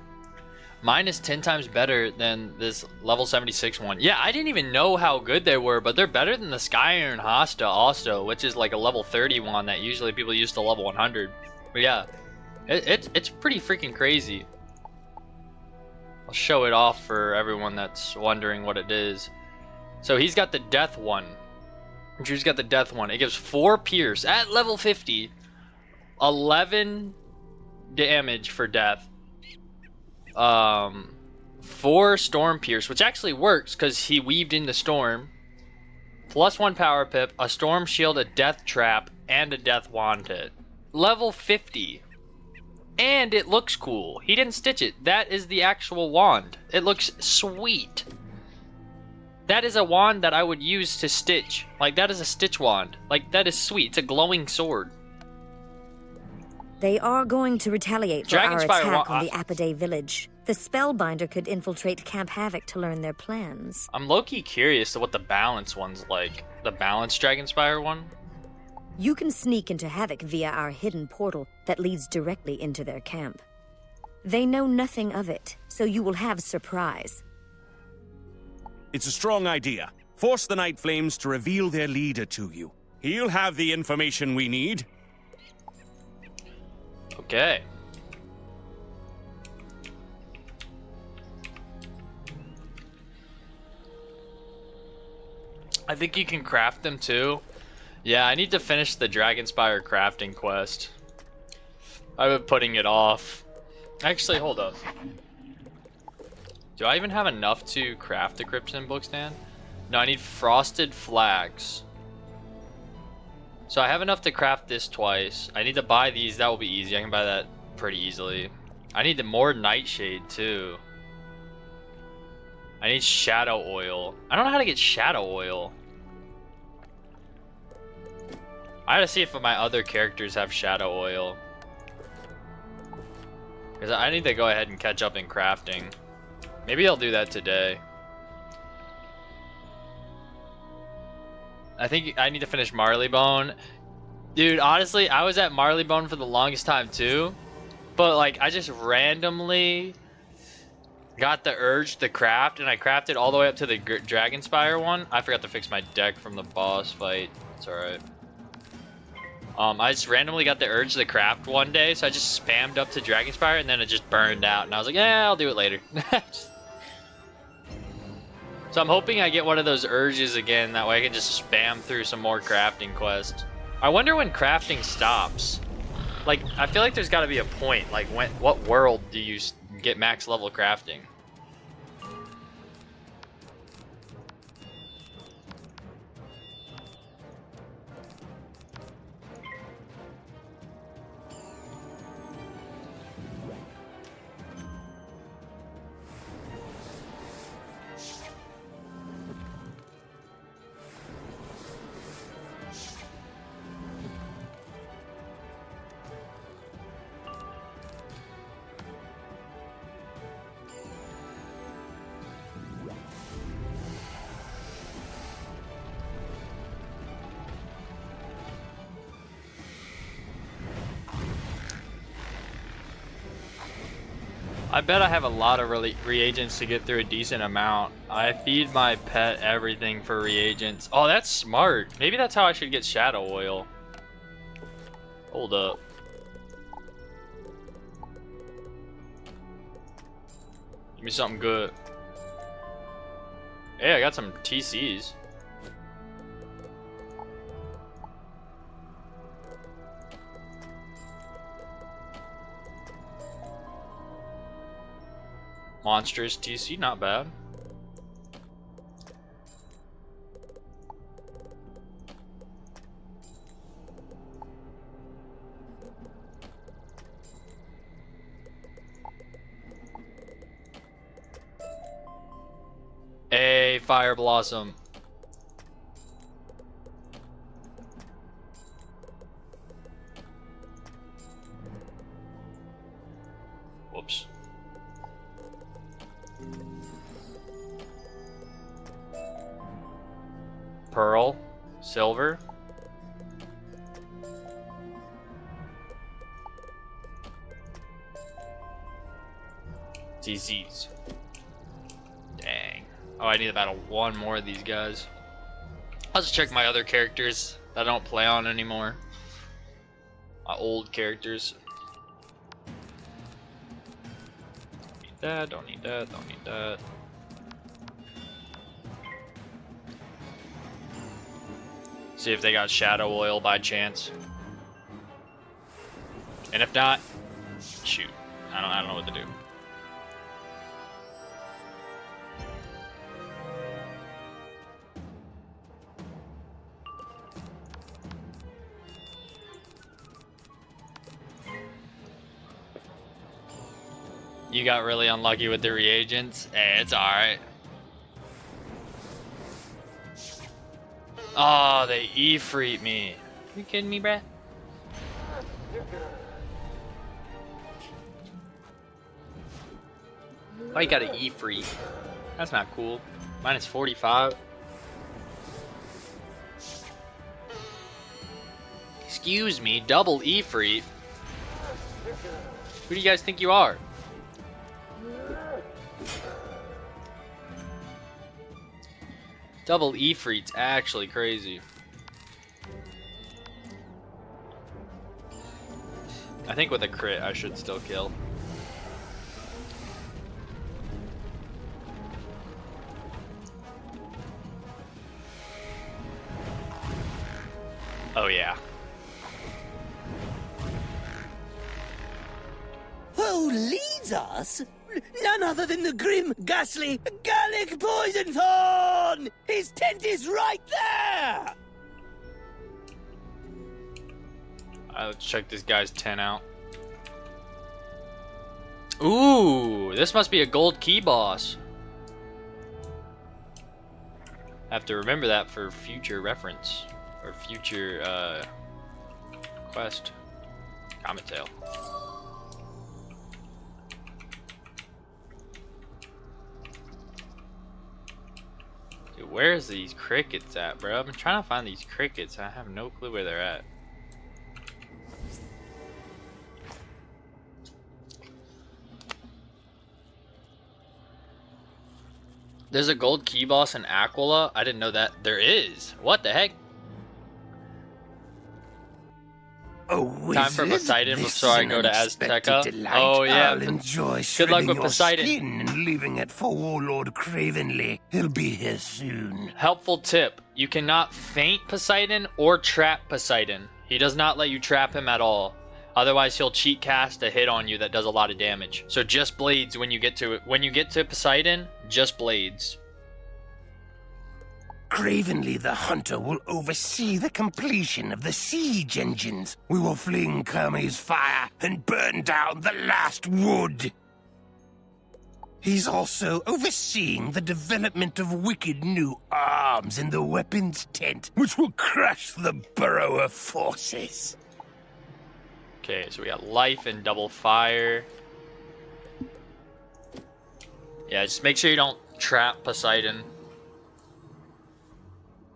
Mine is 10 times better than this level 76 one. Yeah, I didn't even know how good they were, but they're better than the Sky Iron Hosta also, which is like a level 30 one that usually people use to level 100. But yeah, it's pretty freaking crazy. I'll show it off for everyone that's wondering what it is. So he's got the Death one. Drew's got the Death one. It gives 4 pierce at level 50, 11 damage for death. 4 storm pierce, which actually works because he weaved in the storm. +1 power pip, a storm shield, a death trap, and a death wand hit. Level 50. And it looks cool. He didn't stitch it. That is the actual wand. It looks sweet. That is a wand that I would use to stitch. Like, that is a stitch wand. Like, that is sweet. It's a glowing sword. They are going to retaliate for our Dragonspire attack on the Apiday village. The spellbinder could infiltrate Camp Havoc to learn their plans. I'm low-key curious to what the balance one's like. The balanced Dragonspire one? You can sneak into Havoc via our hidden portal that leads directly into their camp. They know nothing of it, so you will have surprise. It's a strong idea. Force the Night Flames to reveal their leader to you. He'll have the information we need. Okay. I think you can craft them too. Yeah, I need to finish the Dragonspire crafting quest. I've been putting it off. Actually, hold up. Do I even have enough to craft the Crimson Bookstand? No, I need frosted flags. So I have enough to craft this twice. I need to buy these. That will be easy. I can buy that pretty easily. I need more nightshade too. I need shadow oil. I don't know how to get shadow oil. I gotta see if my other characters have shadow oil. Because I need to go ahead and catch up in crafting. Maybe I'll do that today. I think I need to finish Marleybone. Dude, honestly, I was at Marleybone for the longest time too. But like, I just randomly got the urge to craft, and I crafted all the way up to the Dragonspire one. I forgot to fix my deck from the boss fight. It's alright. I just randomly got the urge to craft one day, so I just spammed up to Dragonspire, and then it just burned out. And I was like, yeah, I'll do it later. So I'm hoping I get one of those urges again. That way I can just spam through some more crafting quests. I wonder when crafting stops. Like, I feel like there's got to be a point. Like, what world do you get max level crafting? I bet I have a lot of reagents to get through a decent amount. I feed my pet everything for reagents. Oh, that's smart. Maybe that's how I should get shadow oil. Hold up. Give me something good. Hey, I got some TCs. Monstrous TC, not bad. Hey, Fire Blossom. Whoops. Pearl, silver. DCs. Dang. Oh, I need about one more of these guys. I'll just check my other characters that I don't play on anymore. My old characters. Don't need that, don't need that, don't need that. See if they got shadow oil by chance. And if not, shoot. I don't know what to do. You got really unlucky with the reagents. Hey, it's alright. Oh, they Ifrit me. You kidding me, bruh? Why you got an Ifrit? That's not cool. Minus 45. Excuse me, double Ifrit? Who do you guys think you are? Double Ifrit's actually crazy. I think with a crit I should still kill. Oh yeah. Who leads us? None other than the grim, ghastly, Gallic Poison Thorn! His tent is right there! Alright, let's check this guy's tent out. Ooh, this must be a gold key boss. Have to remember that for future reference. Or future, quest. Comet tail. Dude, where's these crickets at, bro? I've been trying to find these crickets. I have no clue where they're at. There's a gold key boss in Aquila. I didn't know that. There is. What the heck? Time for Poseidon before I go to Azteca. Oh yeah. I'll enjoy Good luck with your Poseidon. skin and leaving it for Warlord Cravenly. He'll be here soon. Helpful tip. You cannot feint Poseidon or trap Poseidon. He does not let you trap him at all. Otherwise, he'll cheat cast a hit on you that does a lot of damage. So just blades when you get to Poseidon, just blades. Cravenly the Hunter will oversee the completion of the siege engines. We will fling Kermes' fire and burn down the last wood. He's also overseeing the development of wicked new arms in the weapons tent, which will crush the Burrower forces. Okay, so we got life and double fire. Yeah, just make sure you don't trap Poseidon.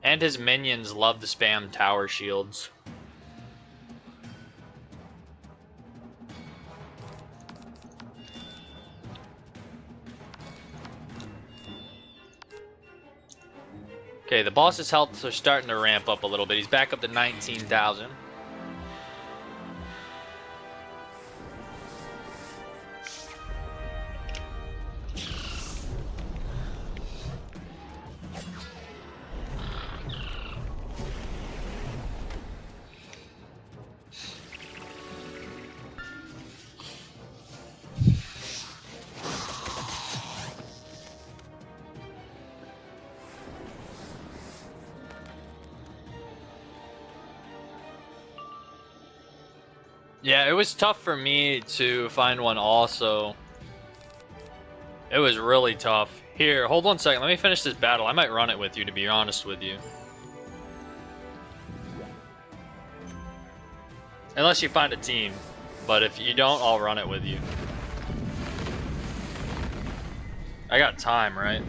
And his minions love to spam tower shields. Okay, the boss's health are starting to ramp up a little bit. He's back up to 19,000. Yeah, it was tough for me to find one also. It was really tough. Here, hold on a second. Let me finish this battle. I might run it with you, to be honest with you. Unless you find a team. But if you don't, I'll run it with you. I got time, right?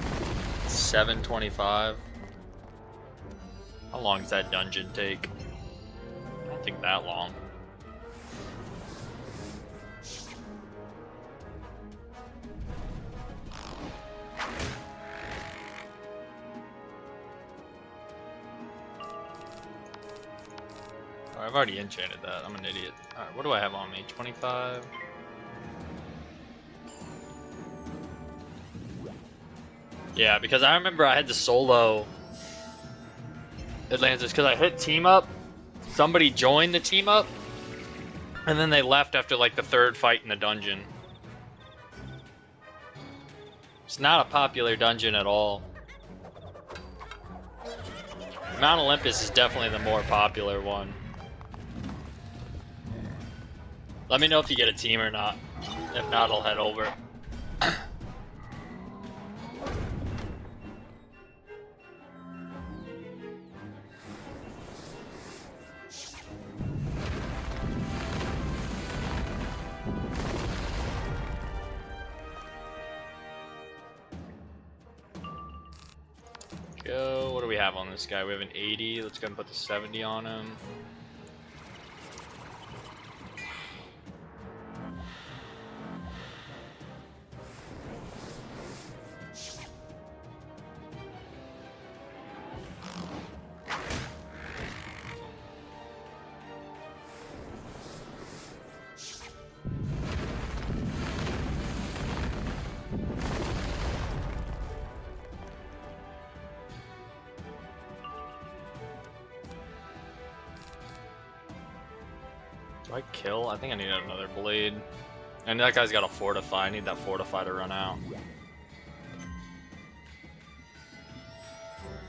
7:25. How long does that dungeon take? I don't think that long. I've already enchanted that. I'm an idiot. Alright, what do I have on me? 25. Yeah, because I remember I had to solo Atlantis because I hit team up. Somebody joined the team up. And then they left after like the third fight in the dungeon. It's not a popular dungeon at all. Mount Olympus is definitely the more popular one. Let me know if you get a team or not. If not, I'll head over. Go. What do we have on this guy? We have an 80. Let's go and put the 70 on him. Do I kill? I think I need another blade. And that guy's got a fortify. I need that fortify to run out.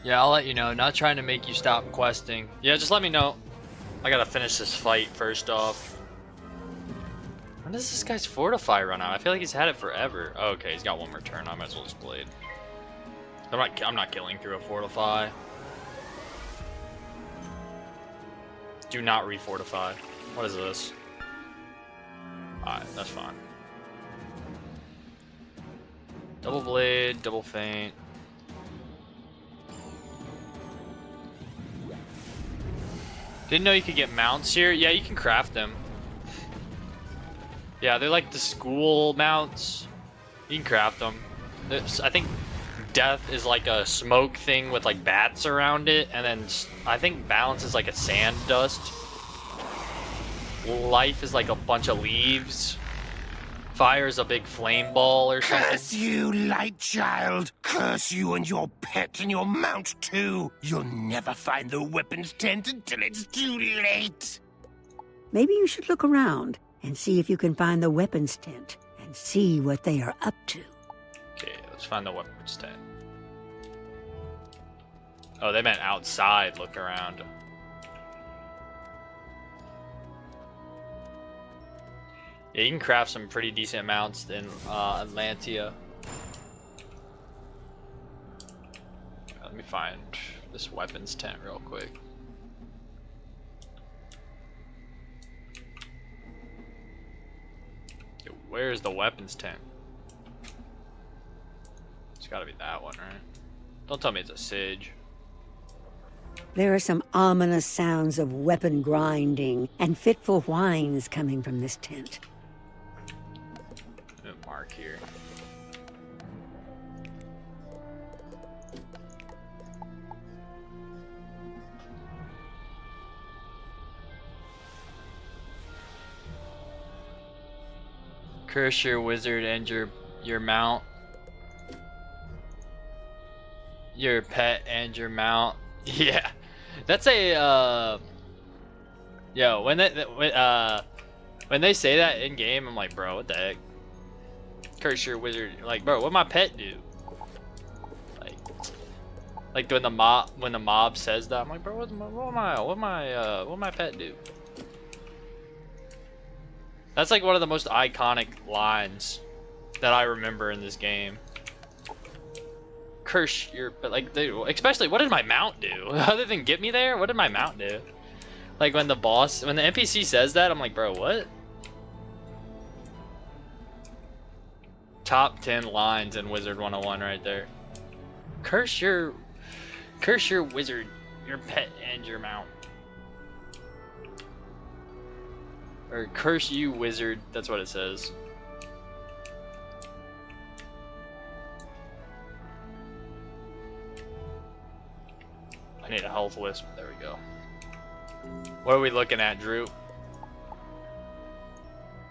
Yeah, I'll let you know. Not trying to make you stop questing. Yeah, just let me know. I gotta finish this fight first off. When does this guy's fortify run out? I feel like he's had it forever. Oh, okay, he's got one more turn. I might as well just blade. I'm not killing through a fortify. Do not refortify. What is this? Alright, that's fine. Double blade, double feint. Didn't know you could get mounts here. Yeah, you can craft them. Yeah, they're like the school mounts. You can craft them. I think death is like a smoke thing with like bats around it, and then I think balance is like a sand dust. Life is like a bunch of leaves. Fire is a big flame ball or something. Curse you, light child! Curse you and your pet and your mount too! You'll never find the weapons tent until it's too late! Maybe you should look around and see if you can find the weapons tent and see what they are up to. Okay, let's find the weapons tent. Oh, they meant outside, look around. Yeah, you can craft some pretty decent mounts in Atlantia. Let me find this weapons tent real quick. Okay, where's the weapons tent? It's gotta be that one, right? Don't tell me it's a Sige. There are some ominous sounds of weapon grinding and fitful whines coming from this tent. Mark here. Curse your wizard and your mount. Your pet and your mount. Yeah. That's a yo, when they say that in game, I'm like, bro, what the heck? Curse your wizard. Like, bro, what my pet do? Like when the mob says that, I'm like, bro, what my pet do? That's like one of the most iconic lines that I remember in this game. Curse your, but like, especially, what did my mount do? Other than get me there, what did my mount do? Like when the NPC says that, I'm like, bro, what? Top 10 lines in Wizard101 right there. Curse your wizard, your pet, and your mount. Or curse you, wizard. That's what it says. I need a health wisp. There we go. What are we looking at, Drew?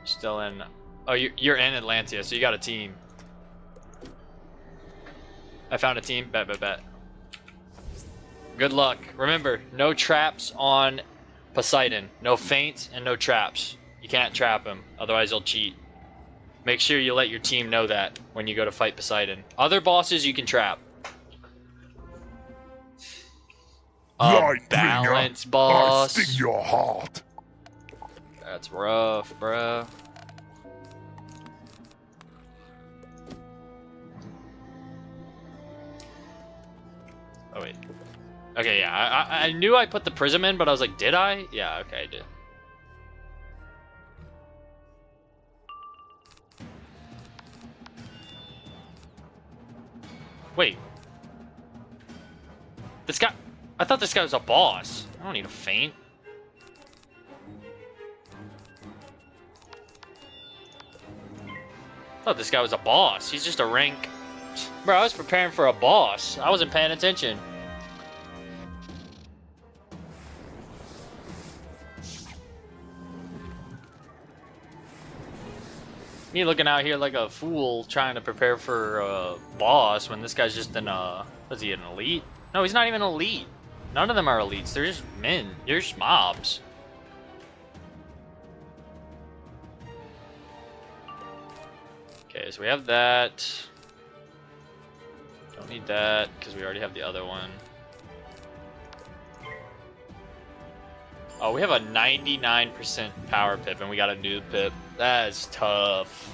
Still in. Oh, you're in Atlantia, so you got a team. I found a team. Bet. Good luck. Remember, no traps on Poseidon. No feints and no traps. You can't trap him, otherwise you'll cheat. Make sure you let your team know that when you go to fight Poseidon. Other bosses you can trap. Balance, boss. I sting your heart. That's rough, bruh. Oh wait. Okay, yeah, I knew I put the prism in, but I was like, did I? Yeah, okay, I did. Wait. This guy... I thought this guy was a boss. I don't need a feint. I thought this guy was a boss. He's just a rank... Bro, I was preparing for a boss. I wasn't paying attention. Me looking out here like a fool trying to prepare for a boss when this guy's just an, is he an elite? No, he's not even elite. None of them are elites. They're just men. They're just mobs. Okay, so we have that. Don't need that because we already have the other one. Oh, we have a 99% power pip and we got a new pip. That is tough.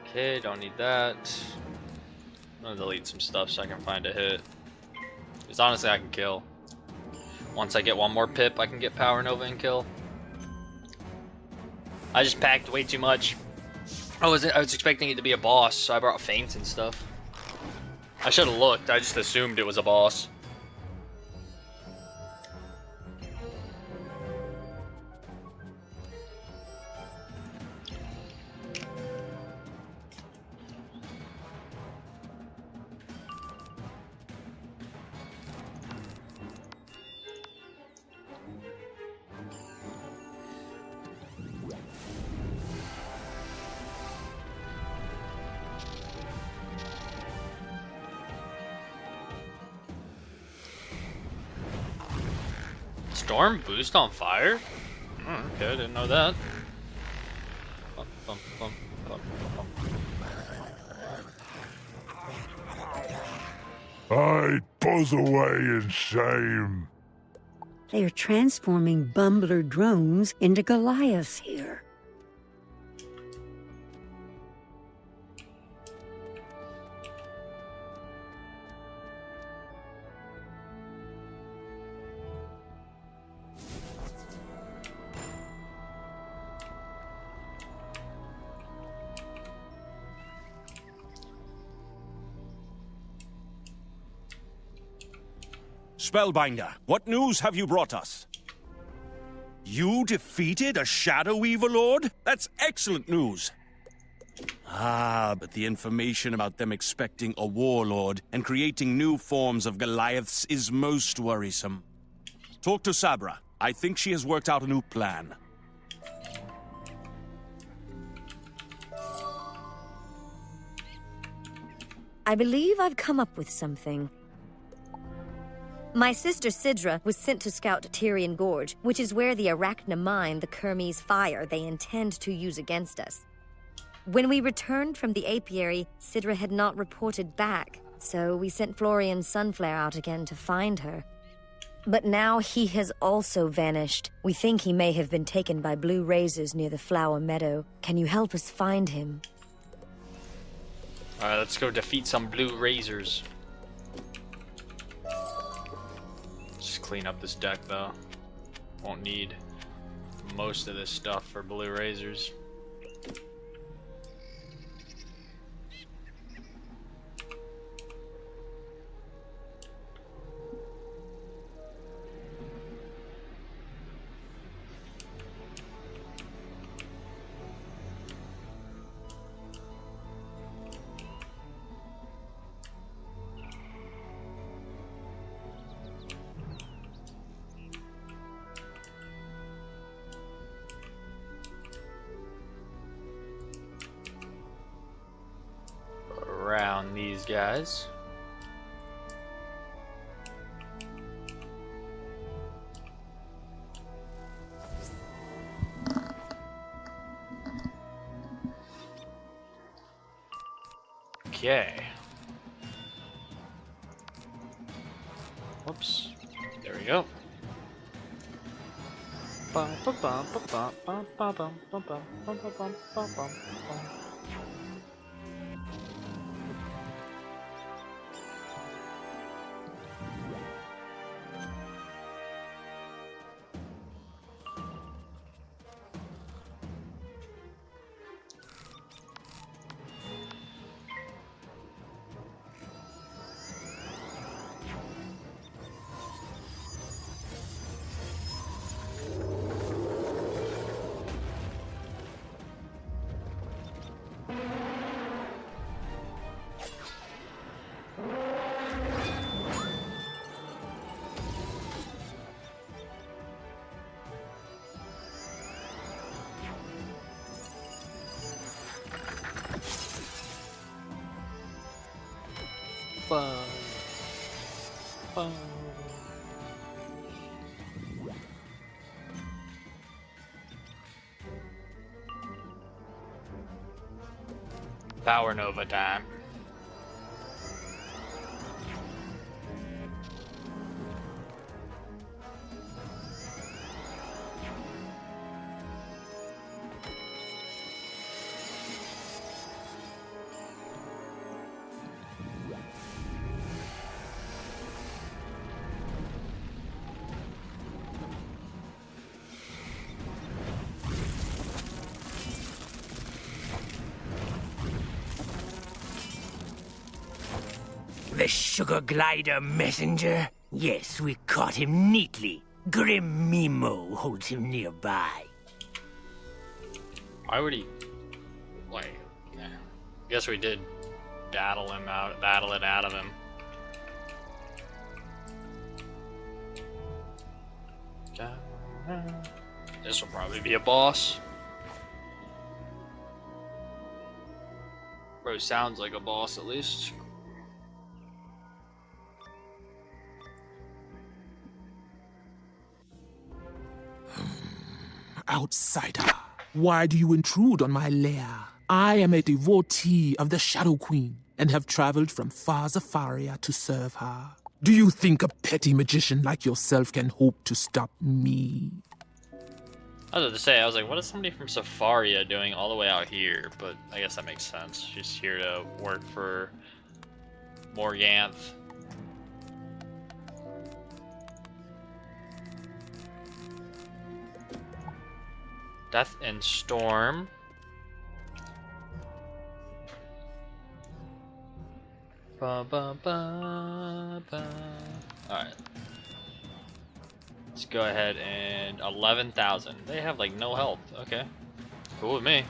Okay, don't need that. I'm gonna delete some stuff so I can find a hit. Because honestly, I can kill. Once I get one more pip, I can get Power Nova and kill. I just packed way too much. I was expecting it to be a boss, so I brought feints and stuff. I should have looked. I just assumed it was a boss. storm boost on fire? Okay, I didn't know that. Bum, bum, bum, bum, bum. I buzz away in shame. They are transforming Bumbler drones into Goliaths here. Spellbinder, what news have you brought us? You defeated a Shadow Overlord? That's excellent news. Ah, but the information about them expecting a warlord and creating new forms of Goliaths is most worrisome. Talk to Sabra. I think she has worked out a new plan. I believe I've come up with something. My sister Sidra was sent to scout Tyrian Gorge, which is where the Arachna mine the Kermes fire they intend to use against us. When we returned from the apiary, Sidra had not reported back, so we sent Florian Sunflare out again to find her. But now he has also vanished. We think he may have been taken by blue razors near the Flower Meadow. Can you help us find him? Alright, let's go defeat some blue razors. Just clean up this deck though. Won't need most of this stuff for blue razors. Around these guys. Okay. Whoops. There we go. Bum, bum, bum, bum, bum, bum, bum, bum, bum, bum, bum, bum, bum, bum. Bum, bum. Power Nova time. The sugar glider messenger? Yes, we caught him neatly. Grim Mimo holds him nearby. Why would he? Wait. Yeah. Guess we did battle it out of him. This will probably be a boss. Bro, sounds like a boss at least. outsider. Why do you intrude on my lair? I am a devotee of the Shadow Queen and have traveled from far Zafaria to serve her. Do you think a petty magician like yourself can hope to stop me? I was about to say, I was like, what is somebody from Safaria doing all the way out here? But I guess that makes sense. She's here to work for Morganth. Death and Storm. Ba, ba, ba, ba. Alright. Let's go ahead and 11,000. They have like no health. Okay. Cool with me.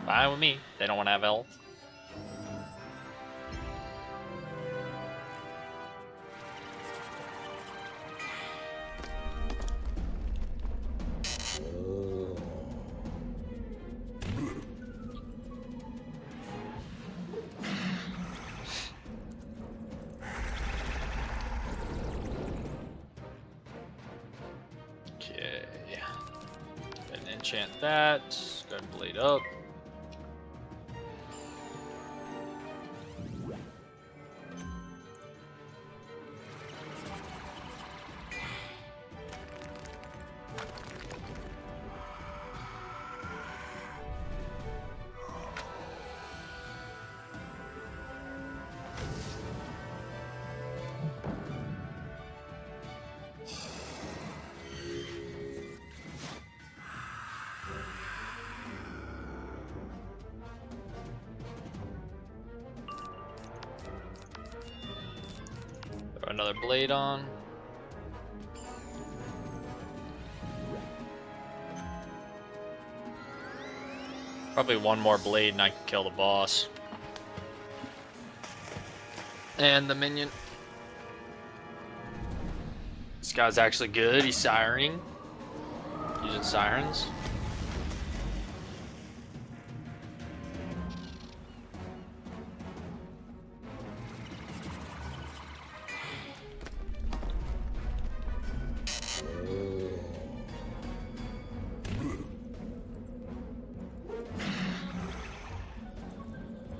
Fine with me. They don't want to have health. Okay. And enchant that. Go ahead and blade up. Throw another blade on. Probably one more blade and I can kill the boss. And the minion. This guy's actually good. He's sirening. Using sirens.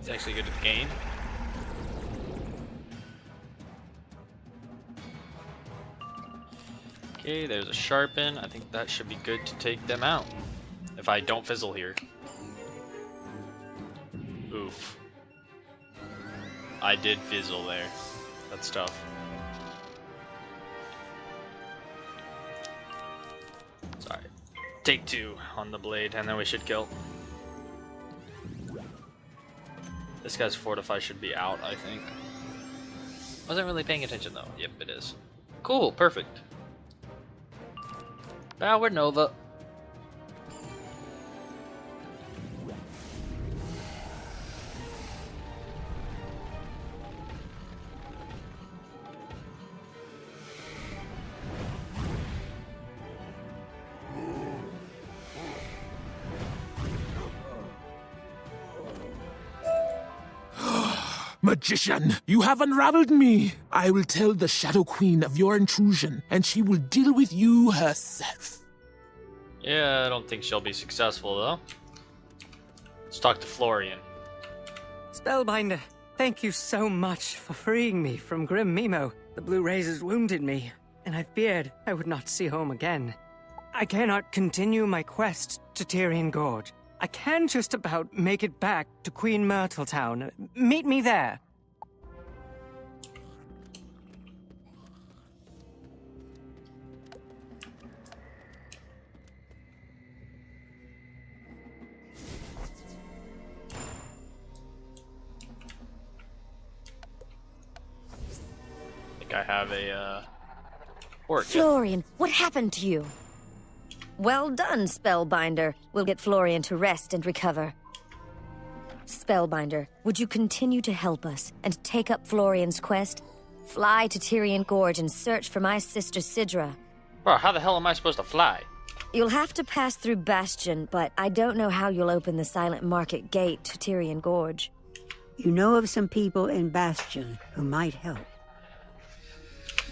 He's actually good at the game. Okay, there's a sharpen. I think that should be good to take them out. If I don't fizzle here. Oof. I did fizzle there. That's tough. Sorry. Take two on the blade, and then we should kill. This guy's Fortify should be out, I think. Wasn't really paying attention though. Yep, it is. Cool, perfect. Power Nova. Magician, you have unraveled me. I will tell the Shadow Queen of your intrusion, and she will deal with you herself. Yeah, I don't think she'll be successful though. Let's talk to Florian. Spellbinder, thank you so much for freeing me from Grim Mimo. The blue razors wounded me, and I feared I would not see home again. I cannot continue my quest to Tyrian Gorge. I can just about make it back to Queen Myrtle Town. Meet me there. I think I have a orc. Florian, what happened to you? Well done, Spellbinder. We'll get Florian to rest and recover. Spellbinder, would you continue to help us and take up Florian's quest? Fly to Tyrian Gorge and search for my sister Sidra. Bro, how the hell am I supposed to fly? You'll have to pass through Bastion, but I don't know how you'll open the Silent Market gate to Tyrian Gorge. You know of some people in Bastion who might help.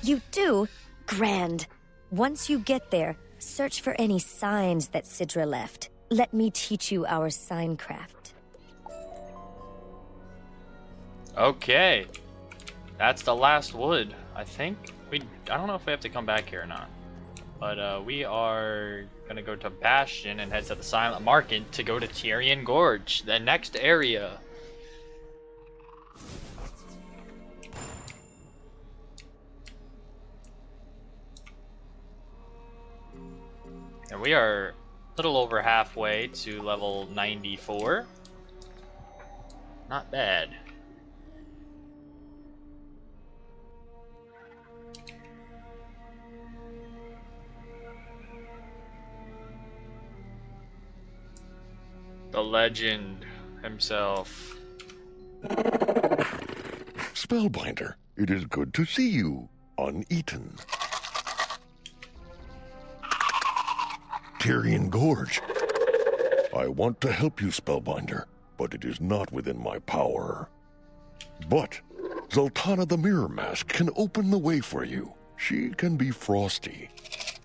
You do? Grand. Once you get there, search for any signs that Sidra left. Let me teach you our sign craft. Okay. That's the last wood, I think. I don't know if we have to come back here or not. But we are gonna go to Bastion and head to the Silent Market to go to Tyrian Gorge, the next area. And we are a little over halfway to level 94. Not bad. The legend himself. Spellbinder, it is good to see you, uneaten. Tyrian Gorge. I want to help you, Spellbinder, but it is not within my power. But Zoltana the Mirror Mask can open the way for you. She can be frosty,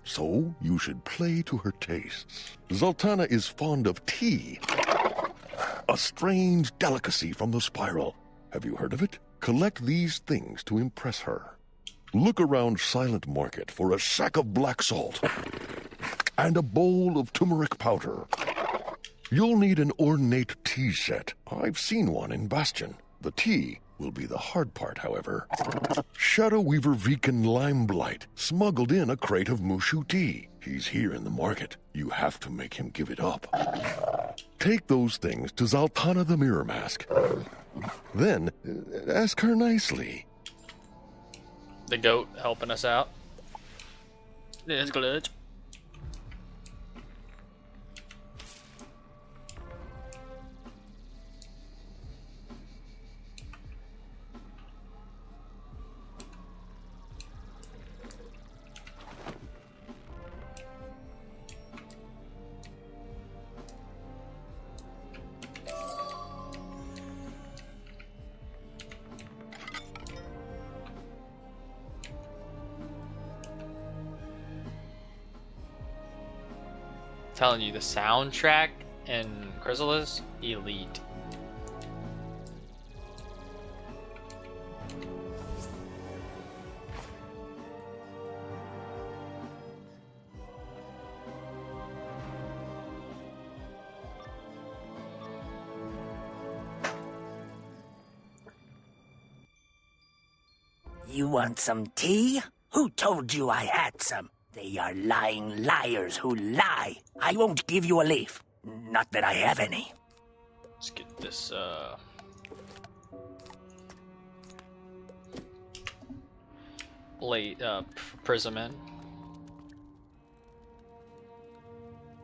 so you should play to her tastes. Zoltana is fond of tea, a strange delicacy from the Spiral. Have you heard of it? Collect these things to impress her. Look around Silent Market for a sack of black salt and a bowl of turmeric powder. You'll need an ornate tea set. I've seen one in Bastion. The tea will be the hard part, however. Shadow Weaver Viken Limeblight smuggled in a crate of Mushu tea. He's here in the market. You have to make him give it up. Take those things to Zoltana the Mirror Mask. Then, ask her nicely. The goat helping us out. It's glitch. Telling you, the soundtrack in Chrysalis, elite. You want some tea? Who told you I had some? They are lying liars who lie. I won't give you a leaf. Not that I have any. Let's get this, prism in.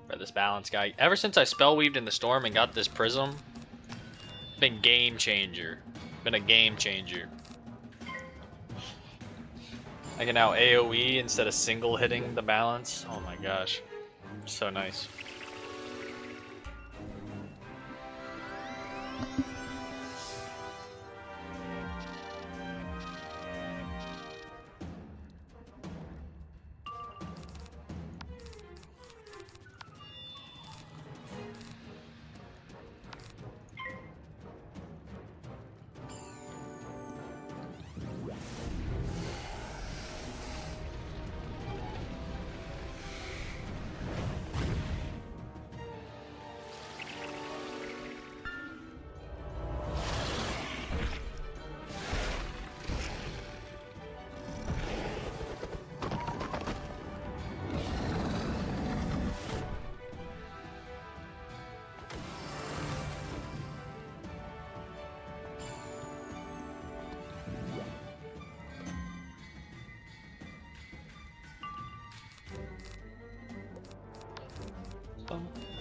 For this balance guy. Ever since I spellweaved in the storm and got this prism, it's been game changer. Been a game changer. I can now AoE instead of single hitting the balance. Oh my gosh. So nice.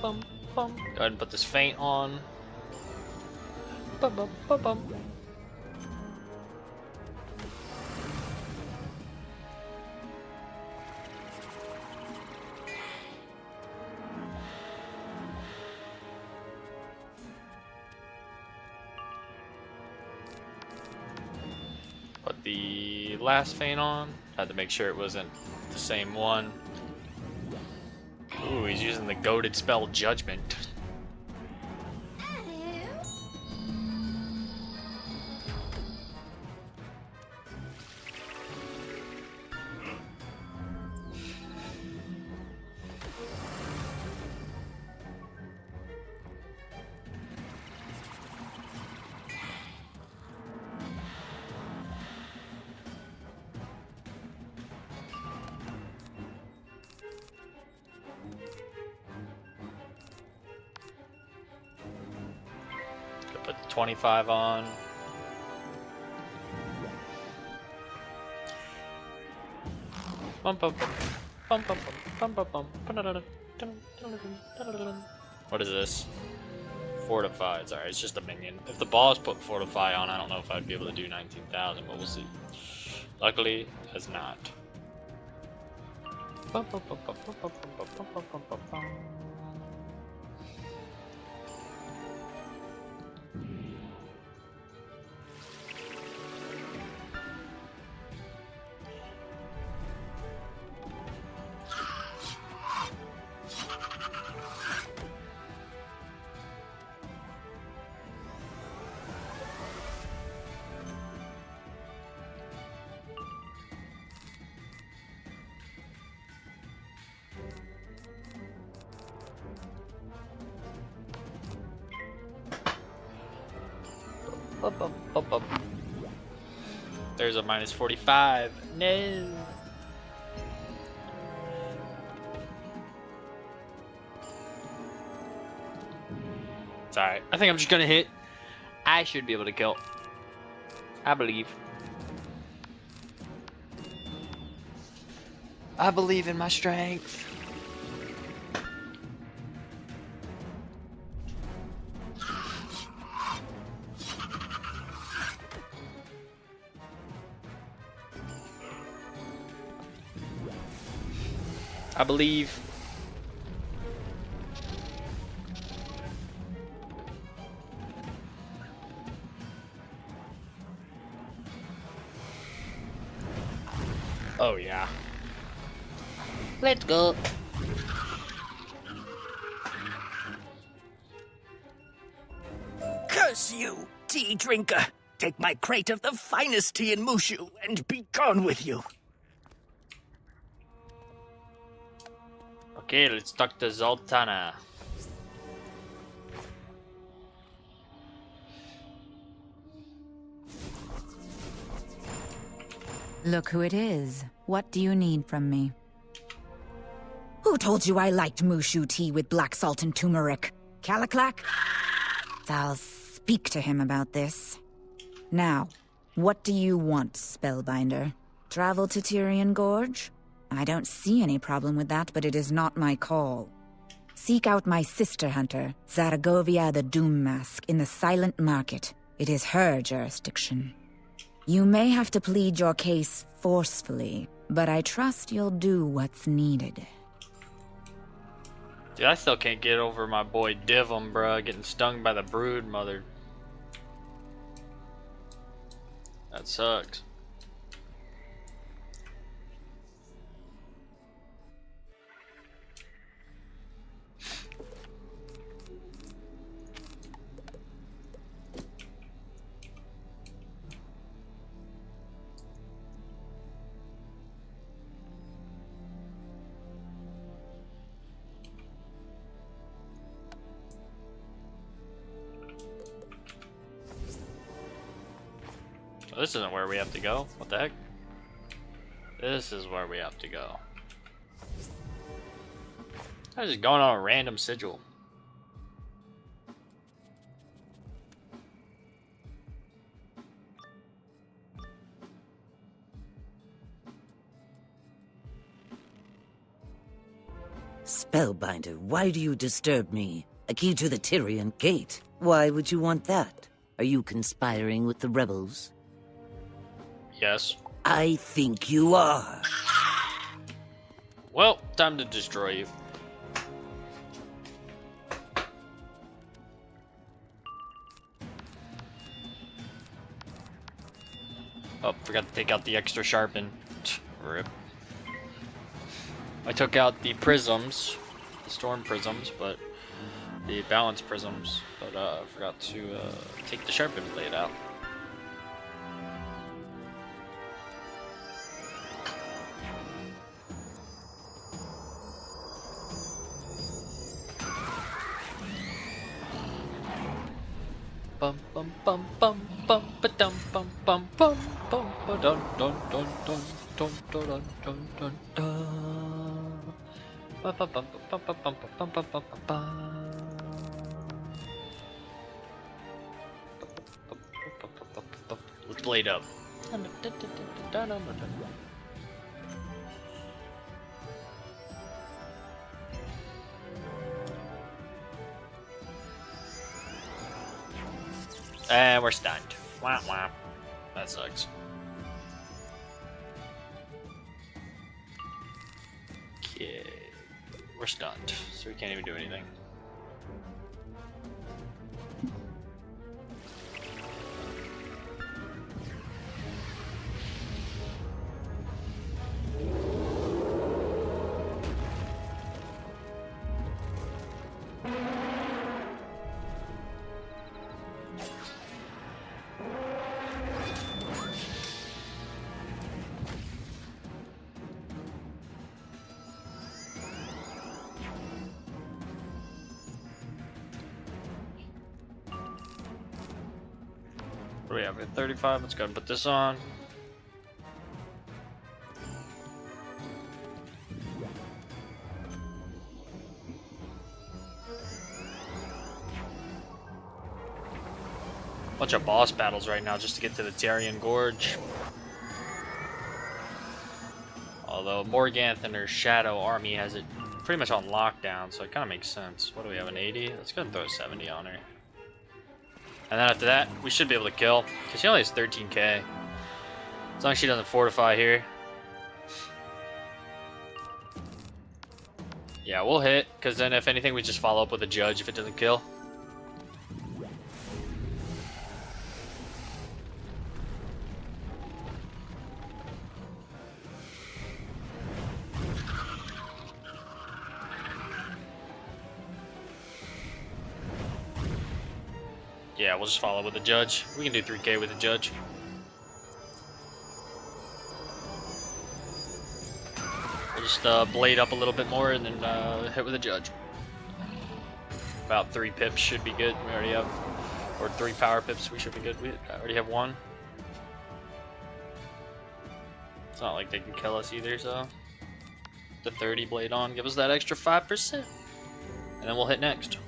Bum, bum. Go ahead and put this feint on. Bum, bum, bum, bum. Put the last feint on. Had to make sure it wasn't the same one. Ooh, he's using the goated spell Judgment. Put 25 on. What is this? Fortified. Sorry, it's just a minion. If the boss put Fortify on, I don't know if I'd be able to do 19,000, but we'll see. Luckily, has not. There's a minus 45. No. It's alright. I think I'm just gonna hit. I should be able to kill. I believe. I believe in my strength. I believe. Oh yeah. Let's go. Curse you, tea drinker! Take my crate of the finest tea in Mushu and be gone with you. Okay, let's talk to Zoltana. Look who it is. What do you need from me? Who told you I liked Mushu tea with black salt and turmeric? Caliclac? I'll speak to him about this. Now, what do you want, Spellbinder? Travel to Tyrian Gorge? I don't see any problem with that, but it is not my call. Seek out my sister hunter, Zaragovia the Doom Mask, in the Silent Market. It is her jurisdiction. You may have to plead your case forcefully, but I trust you'll do what's needed. Dude, I still can't get over my boy Divum, bruh, getting stung by the brood mother. That sucks. This isn't where we have to go. What the heck? This is where we have to go. I was just going on a random sigil. Spellbinder, why do you disturb me? A key to the Tyrian Gate. Why would you want that? Are you conspiring with the rebels? Yes. I think you are. Well, time to destroy you. Oh, forgot to take out the extra sharpen. Rip. I took out the prisms, the storm prisms, but the balance prisms, but I forgot to take the sharpened blade out. Bum bum bum bum bum ba dum bum bum bum bum ba dun dun dun dun dun dun dun dun dun dun. Ba ba bum bum bum bum bum bum bum bum. Let's blade up. And we're stunned. Wah wah. That sucks. Okay. We're stunned, so we can't even do anything. What do we have? We have 35. Let's go and put this on. Bunch of boss battles right now just to get to the Darien Gorge. Although Morganth and her Shadow Army has it pretty much on lockdown, so it kind of makes sense. What do we have, an 80? Let's go and throw a 70 on her. And then after that, we should be able to kill, because she only has 13k. As long as she doesn't fortify here. Yeah, we'll hit, because then if anything, we just follow up with a judge if it doesn't kill. Yeah, we'll just follow with the judge. We can do 3k with the judge. We'll just blade up a little bit more and then hit with the judge. About 3 pips should be good. We already have, or 3 power pips. We should be good. We already have 1. It's not like they can kill us either, so the 30 blade on, give us that extra 5%, and then we'll hit next.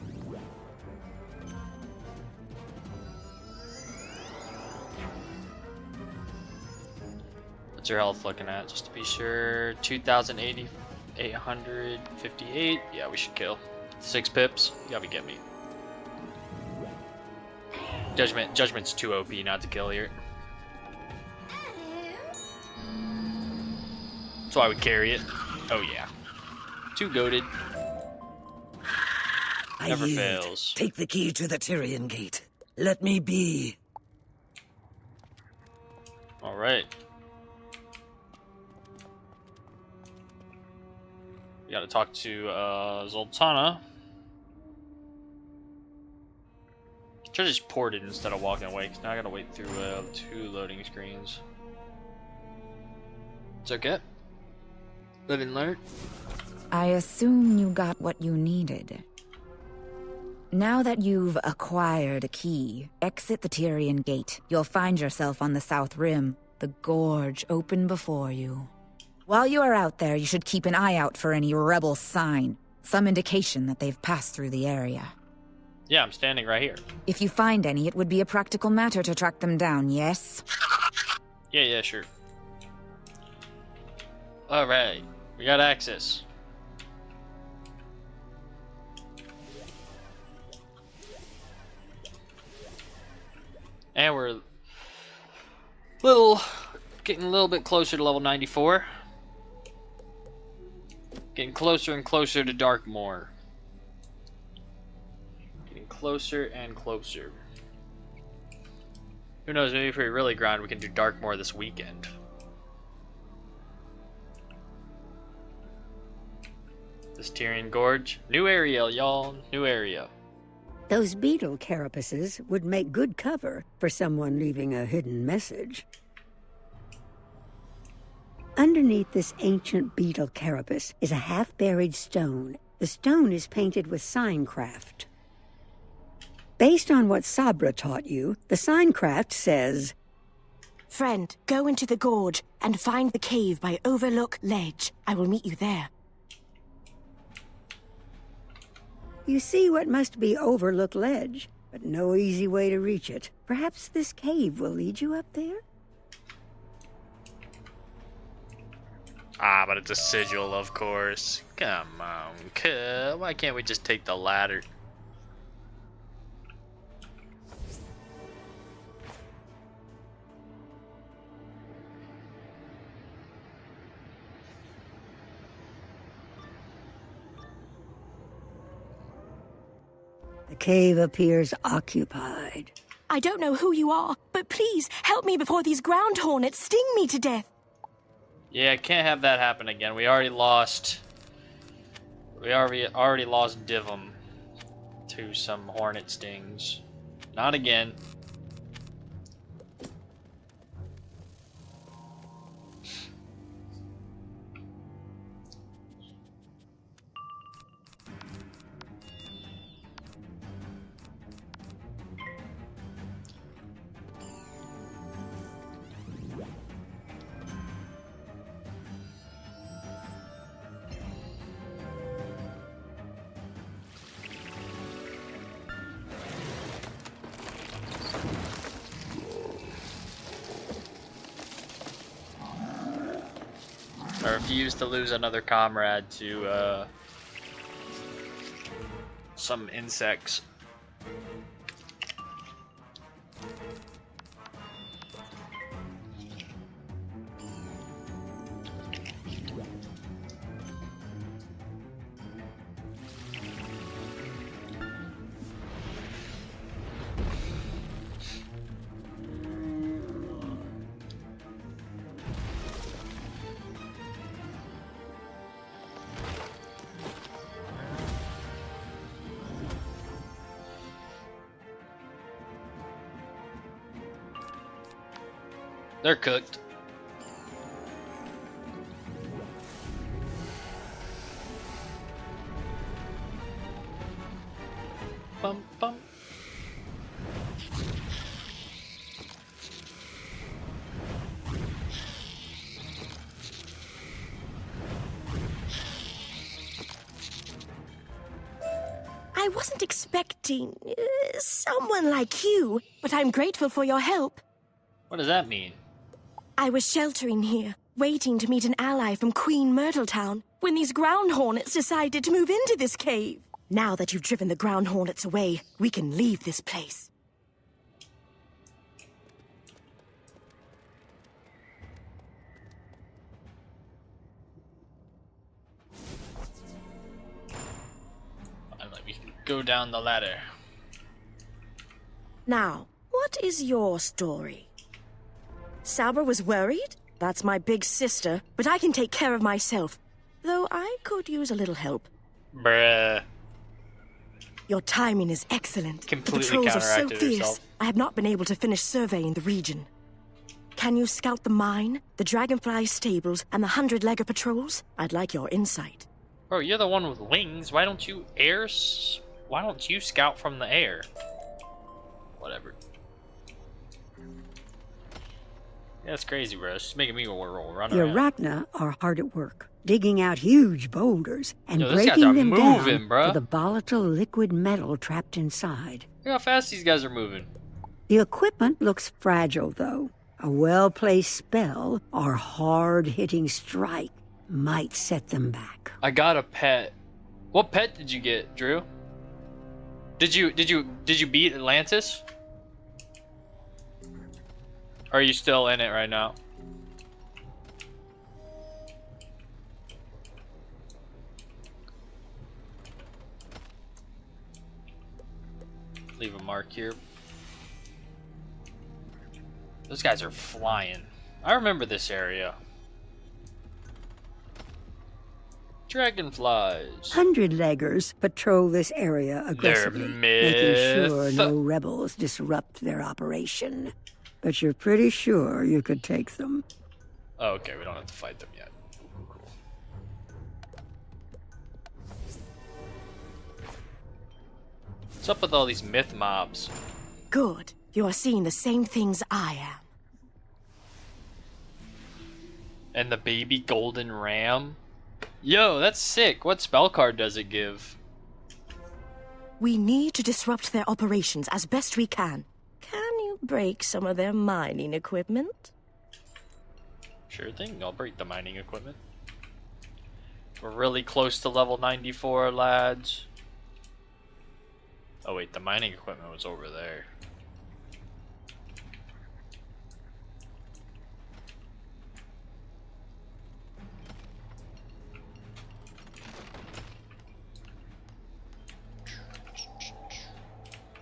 What's your health looking at? Just to be sure, 2,858. Yeah, we should kill. 6 pips. You gotta get me. Judgment's too OP not to kill here. That's why we carry it. Oh yeah. Too goated. Never fails. Take the key to the Tyrian Gate. Let me be. All right. We gotta talk to Zoltana. Should have just poured it instead of walking away, because now I gotta wait through 2 loading screens. It's okay. Live and learn. I assume you got what you needed. Now that you've acquired a key, exit the Tyrian Gate. You'll find yourself on the South Rim, the gorge open before you. While you are out there, you should keep an eye out for any rebel sign, some indication that they've passed through the area. Yeah, I'm standing right here. If you find any, it would be a practical matter to track them down, yes? Yeah, sure. Alright, we got access. And we're getting a little bit closer to level 94. Getting closer and closer to Darkmoor. Getting closer and closer. Who knows, maybe if we really grind, we can do Darkmoor this weekend. This Tyrian Gorge. New area, y'all. New area. Those beetle carapaces would make good cover for someone leaving a hidden message. Underneath this ancient beetle carapace is a half-buried stone. The stone is painted with signcraft. Based on what Sabra taught you, the signcraft says, "Friend, go into the gorge and find the cave by Overlook Ledge. I will meet you there." You see what must be Overlook Ledge, but no easy way to reach it. Perhaps this cave will lead you up there? Ah, but it's a sigil, of course. Come on, why can't we just take the ladder? The cave appears occupied. I don't know who you are, but please help me before these ground hornets sting me to death. Yeah, can't have that happen again. We already lost Divum to some hornet stings. Not again. I refuse to lose another comrade to some insects. They're cooked. Bum bum. I wasn't expecting someone like you, but I'm grateful for your help. What does that mean? I was sheltering here, waiting to meet an ally from Queen Myrtletown, when these ground hornets decided to move into this cave. Now that you've driven the ground hornets away, we can leave this place. We can go down the ladder. Now, what is your story? Sabra was worried? That's my big sister, but I can take care of myself. Though I could use a little help. Bruh. Your timing is excellent. Completely the patrols are so counteracted fierce, herself. I have not been able to finish surveying the region. Can you scout the mine, the Dragonfly stables, and the 100-legger patrols? I'd like your insight. Bro, you're the one with wings. Why don't you Why don't you scout from the air? Whatever. Yeah, that's crazy, bro. It's just making me run The around. Arachna are hard at work, digging out huge boulders and Yo, these guys breaking are them moving, down bruh. for the volatile liquid metal trapped inside. Look how fast these guys are moving. The equipment looks fragile, though. A well-placed spell or hard-hitting strike might set them back. I got a pet. What pet did you get, Drew? Did you beat Atlantis? Or are you still in it right now? Leave a mark here. Those guys are flying. I remember this area. Dragonflies. 100-leggers patrol this area aggressively, making sure no rebels disrupt their operation. But you're pretty sure you could take them. Oh, okay, we don't have to fight them yet. Cool. What's up with all these myth mobs? Good. You are seeing the same things I am. And the baby golden ram? Yo, that's sick. What spell card does it give? We need to disrupt their operations as best we can. Can you break some of their mining equipment? Sure thing, I'll break the mining equipment. We're really close to level 94, lads. Oh wait, the mining equipment was over there.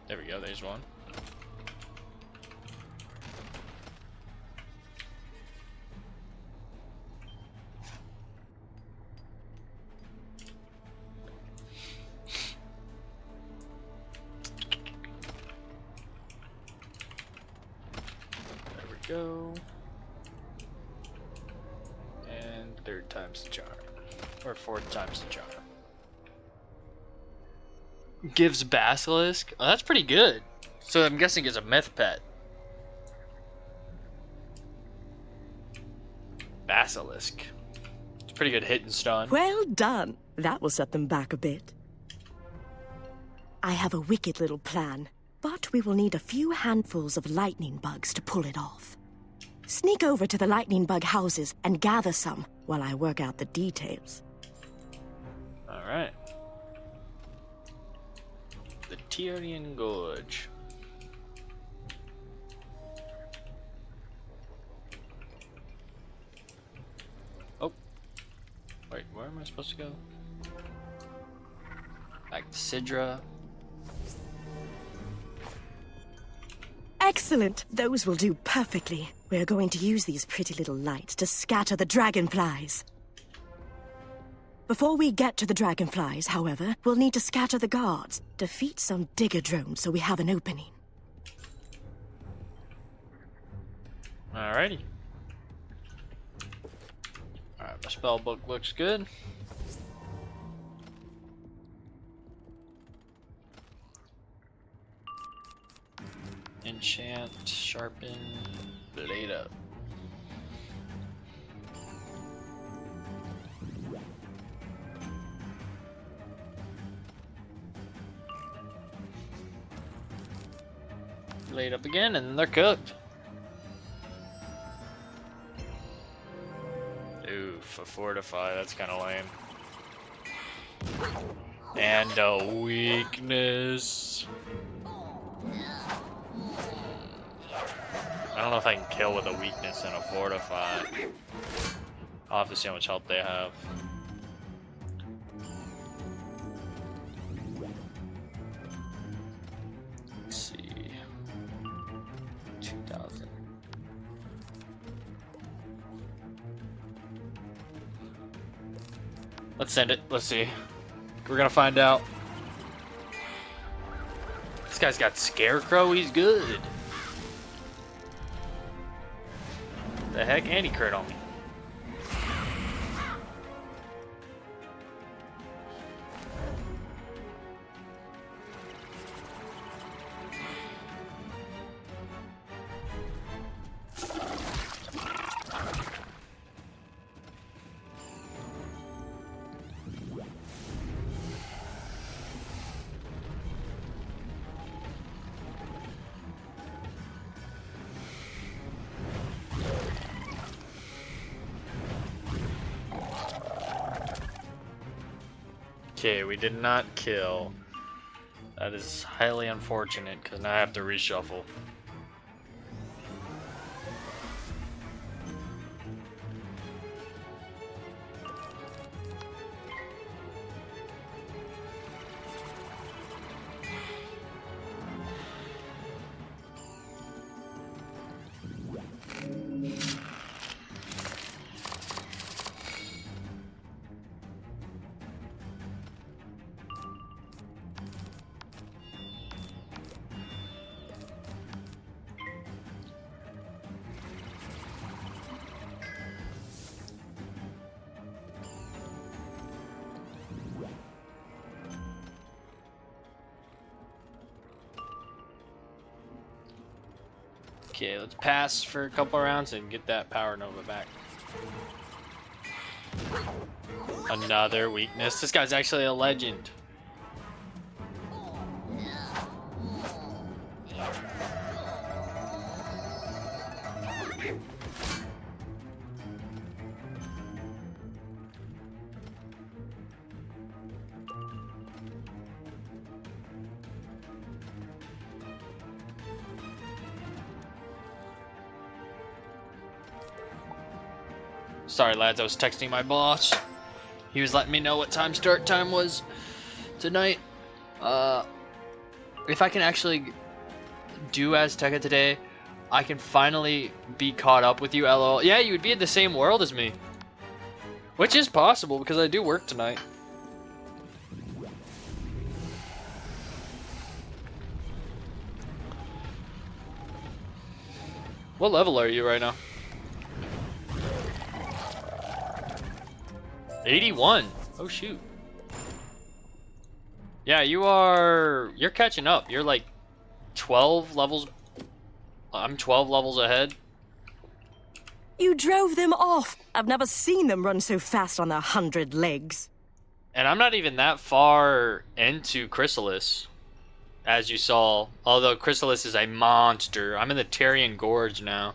There we go, there's one. There we go. And third time's the charm. Or fourth time's the charm. Gives Basilisk? Oh, that's pretty good. So I'm guessing it's a myth pet. Basilisk. It's a pretty good hit and stun. Well done. That will set them back a bit. I have a wicked little plan, but we will need a few handfuls of lightning bugs to pull it off. Sneak over to the lightning bug houses and gather some while I work out the details. Alright. The Tyrian Gorge. Oh. Wait, where am I supposed to go? Back to Sidra. Excellent! Those will do perfectly. We're going to use these pretty little lights to scatter the dragonflies. Before we get to the dragonflies, however, we'll need to scatter the guards, defeat some digger drones so we have an opening. Alrighty. Alright, my spell book looks good. Enchant, sharpen, blade up. Blade up again, and then they're cooked. Oof, a fortify, that's kind of lame. And a weakness. I don't know if I can kill with a weakness and a fortify. I'll have to see how much health they have. Let's see. 2,000. Let's send it. Let's see. We're gonna find out. This guy's got Scarecrow. He's good. The heck? And he crit on me. Okay, we did not kill. That is highly unfortunate because now I have to reshuffle. Okay, let's pass for a couple rounds and get that power nova back. Another weakness. This guy's actually a legend. Sorry lads, I was texting my boss. He was letting me know what time start time was tonight. If I can actually do Azteca today, I can finally be caught up with you, LOL. Yeah, you would be in the same world as me. Which is possible because I do work tonight. What level are you right now? 81. Oh shoot. Yeah, you're catching up. You're like 12 levels. I'm 12 levels ahead. You drove them off. I've never seen them run so fast on their 100 legs. And I'm not even that far into Chrysalis, as you saw. Although Chrysalis is a monster. I'm in the Tyrian Gorge now.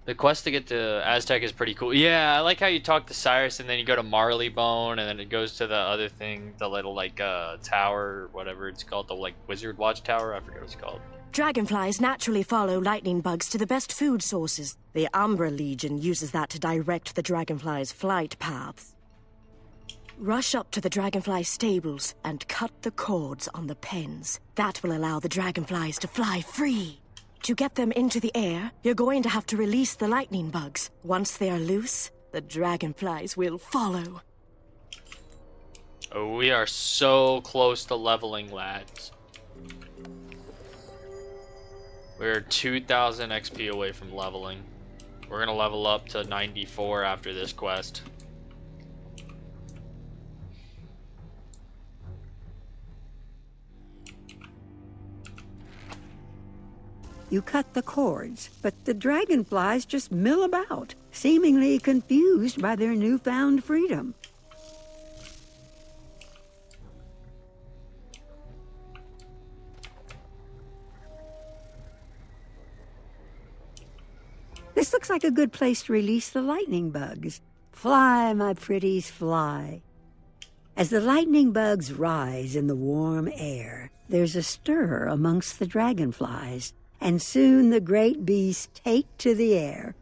The quest to get to Aztec is pretty cool. Yeah, I like how you talk to Cyrus and then you go to Marleybone and then it goes to the other thing, the little like tower, whatever it's called, the like Wizard Watch Tower. I forget what it's called. Dragonflies naturally follow lightning bugs to the best food sources. The Umbra Legion uses that to direct the dragonflies' flight paths. Rush up to the dragonfly stables and cut the cords on the pens. That will allow the dragonflies to fly free. To get them into the air, you're going to have to release the lightning bugs. Once they are loose, the dragonflies will follow. Oh, we are so close to leveling, lads. We're 2,000 XP away from leveling. We're gonna level up to 94 after this quest. You cut the cords, but the dragonflies just mill about, seemingly confused by their newfound freedom. This looks like a good place to release the lightning bugs. Fly, my pretties, fly. As the lightning bugs rise in the warm air, there's a stir amongst the dragonflies. And soon the great beasts take to the air.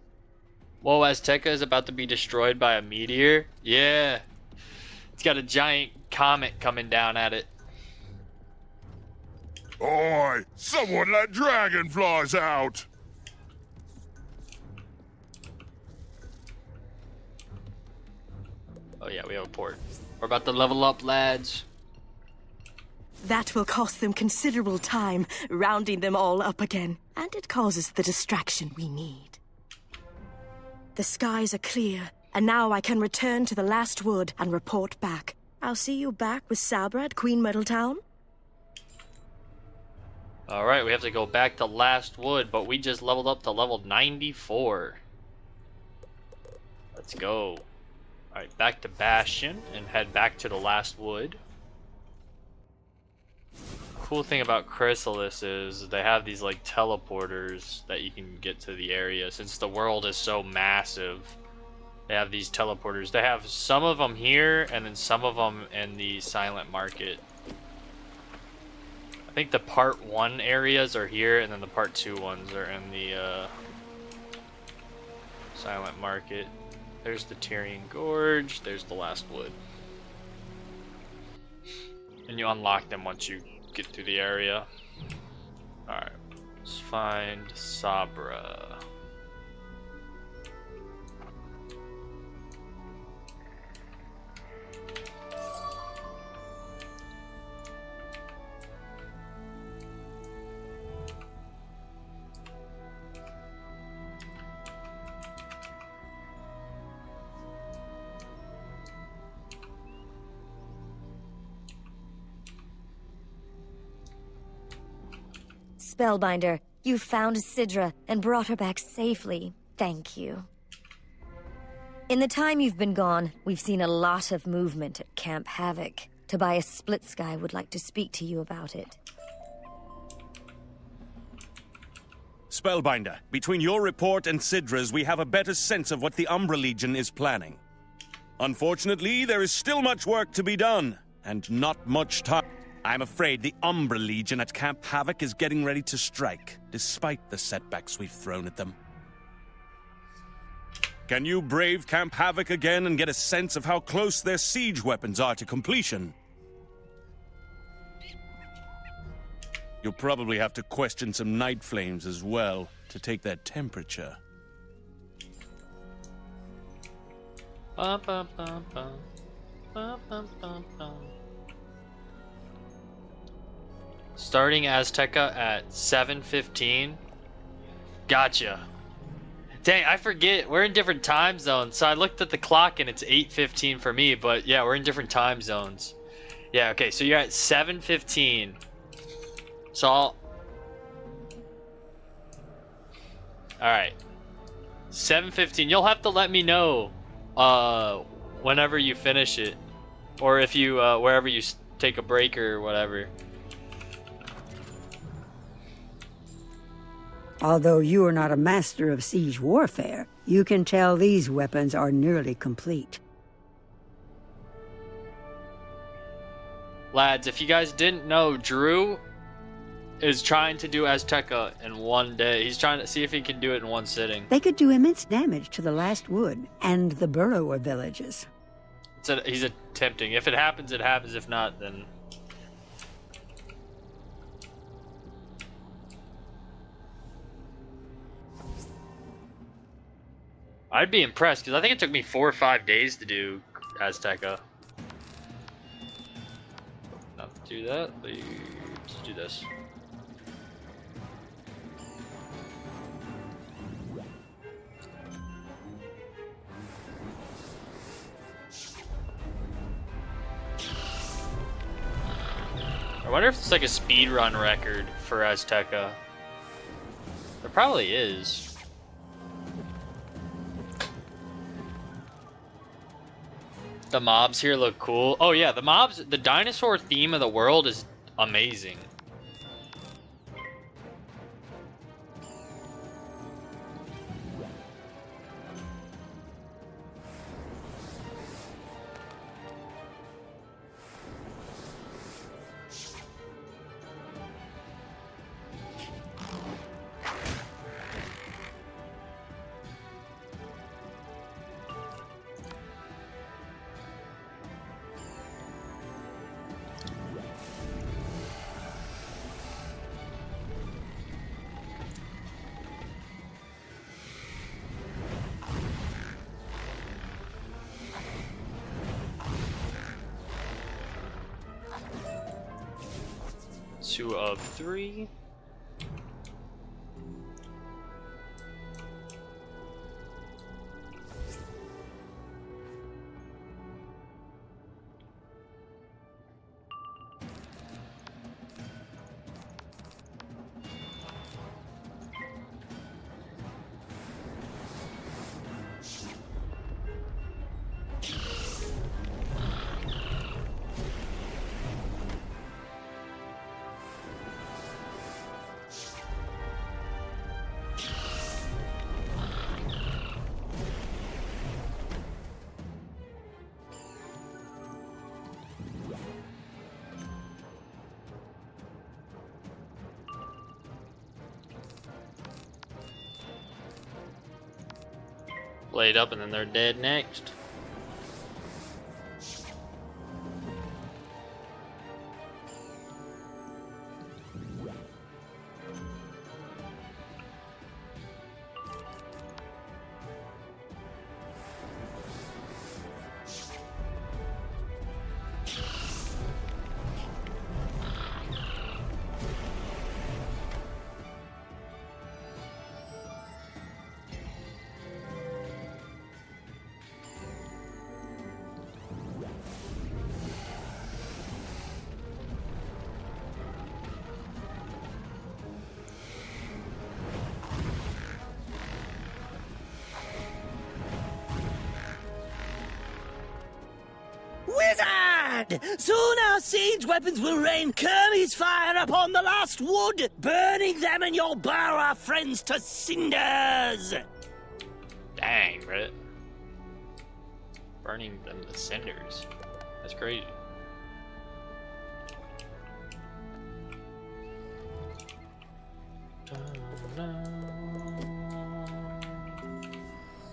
Whoa, Azteca is about to be destroyed by a meteor? Yeah. It's got a giant comet coming down at it. Oi! Someone let dragonflies out! Oh yeah, we have a port. We're about to level up, lads. That will cost them considerable time, rounding them all up again. And it causes the distraction we need. The skies are clear, and now I can return to the last wood and report back. I'll see you back with Sabra at Queen Myrtle Town. Alright, we have to go back to Last Wood, but we just leveled up to level 94. Let's go. Alright, back to Bastion and head back to the Last Wood. Cool thing about Chrysalis is they have these like teleporters that you can get to the area. Since the world is so massive, they have these teleporters. They have some of them here and then some of them in the Silent Market. I think the part 1 areas are here and then the part 2 ones are in the Silent Market. There's the Tyrian Gorge, there's the Last Wood. And you unlock them once you get through the area. Alright, let's find Sabra. Spellbinder, you found Sidra and brought her back safely. Thank you. In the time you've been gone, we've seen a lot of movement at Camp Havoc. Tobias Splitsky would like to speak to you about it. Spellbinder, between your report and Sidra's, we have a better sense of what the Umbra Legion is planning. Unfortunately, there is still much work to be done, and not much time. I'm afraid the Umbra Legion at Camp Havoc is getting ready to strike, despite the setbacks we've thrown at them. Can you brave Camp Havoc again and get a sense of how close their siege weapons are to completion? You'll probably have to question some Night Flames as well, to take their temperature. Bum, bum, bum, bum. Bum, bum, bum, bum. Starting Azteca at 7:15. Gotcha. Dang, I forget. We're in different time zones. So I looked at the clock and it's 8:15 for me, but yeah, we're in different time zones. Yeah, okay, so you're at 7:15. So Alright. 7:15. You'll have to let me know whenever you finish it. Or if you wherever you take a break or whatever. Although you are not a master of siege warfare, you can tell these weapons are nearly complete. Lads, if you guys didn't know, Drew is trying to do Azteca in one day. He's trying to see if he can do it in one sitting. They could do immense damage to the last wood and the burrower villages. He's attempting. If it happens, it happens. If not, then... I'd be impressed, because I think it took me 4 or 5 days to do Azteca. Not to do that, let's do this. I wonder if it's like a speedrun record for Azteca. There probably is. The mobs here look cool. Oh yeah, the mobs, the dinosaur theme of the world is amazing. Two of 3. Laid up and then they're dead next. mad! Soon our siege weapons will rain Kermy's fire upon the last wood, burning them and your Barra friends to cinders! Dang, Brett. Burning them to cinders. That's crazy.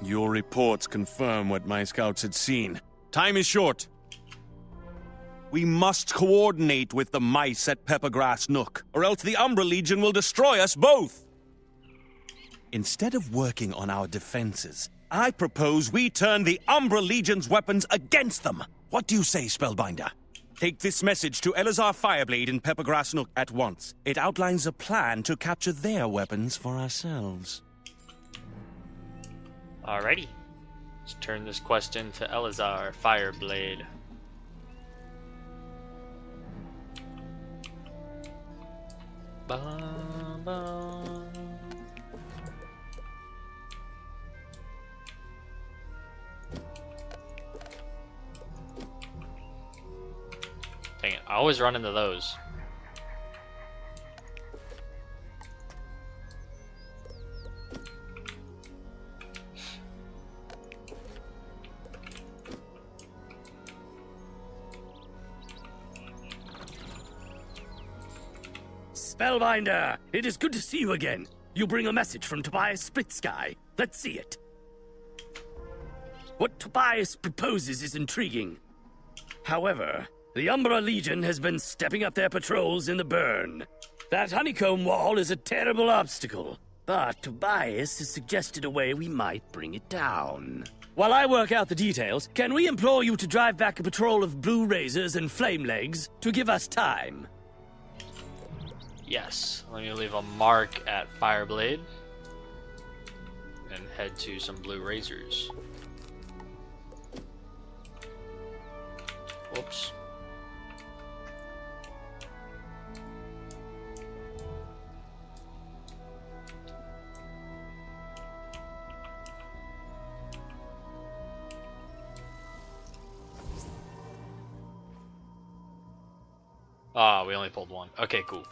Your reports confirm what my scouts had seen. Time is short. We must coordinate with the mice at Peppergrass Nook, or else the Umbra Legion will destroy us both. Instead of working on our defenses, I propose we turn the Umbra Legion's weapons against them. What do you say, Spellbinder? Take this message to Elazar Fireblade in Peppergrass Nook at once. It outlines a plan to capture their weapons for ourselves. Alrighty. Let's turn this quest into Elazar Fireblade. Bum, bum. Dang it, I always run into those. Spellbinder, it is good to see you again. You bring a message from Tobias Splitsky. Let's see it. What Tobias proposes is intriguing. However, the Umbra Legion has been stepping up their patrols in the burn. That honeycomb wall is a terrible obstacle, but Tobias has suggested a way we might bring it down. While I work out the details, can we implore you to drive back a patrol of blue razors and flame legs to give us time? Yes, let me leave a mark at Fireblade and head to some blue razors. Whoops. Ah, we only pulled one. Okay, cool.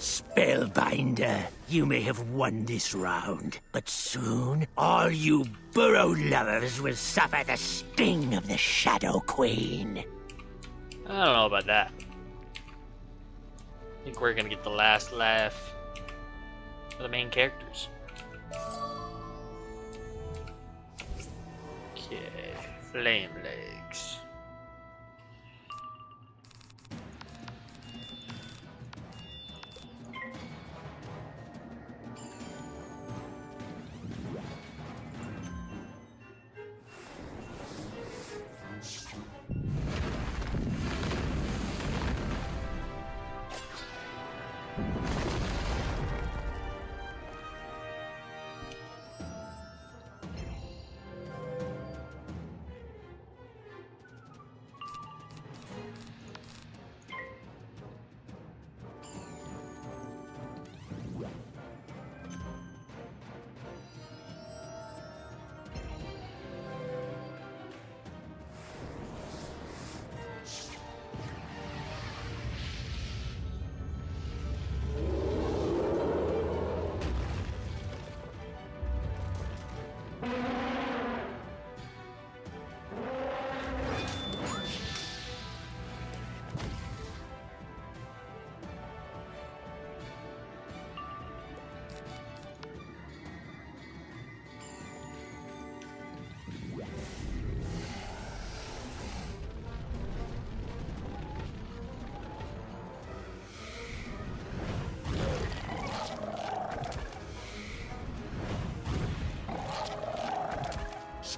Spellbinder, you may have won this round, but soon all you burrow lovers will suffer the sting of the Shadow Queen. I don't know about that. I think we're gonna get the last laugh for the main characters. Okay, flame legs.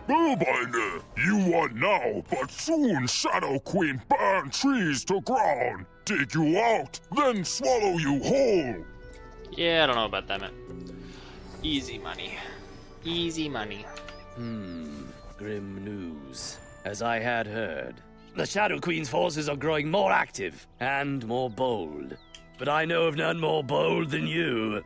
Spellbinder, you won now, but soon Shadow Queen burn trees to ground, dig you out, then swallow you whole. Yeah, I don't know about that, man. Easy money. Easy money. Grim news. As I had heard, the Shadow Queen's forces are growing more active and more bold. But I know of none more bold than you.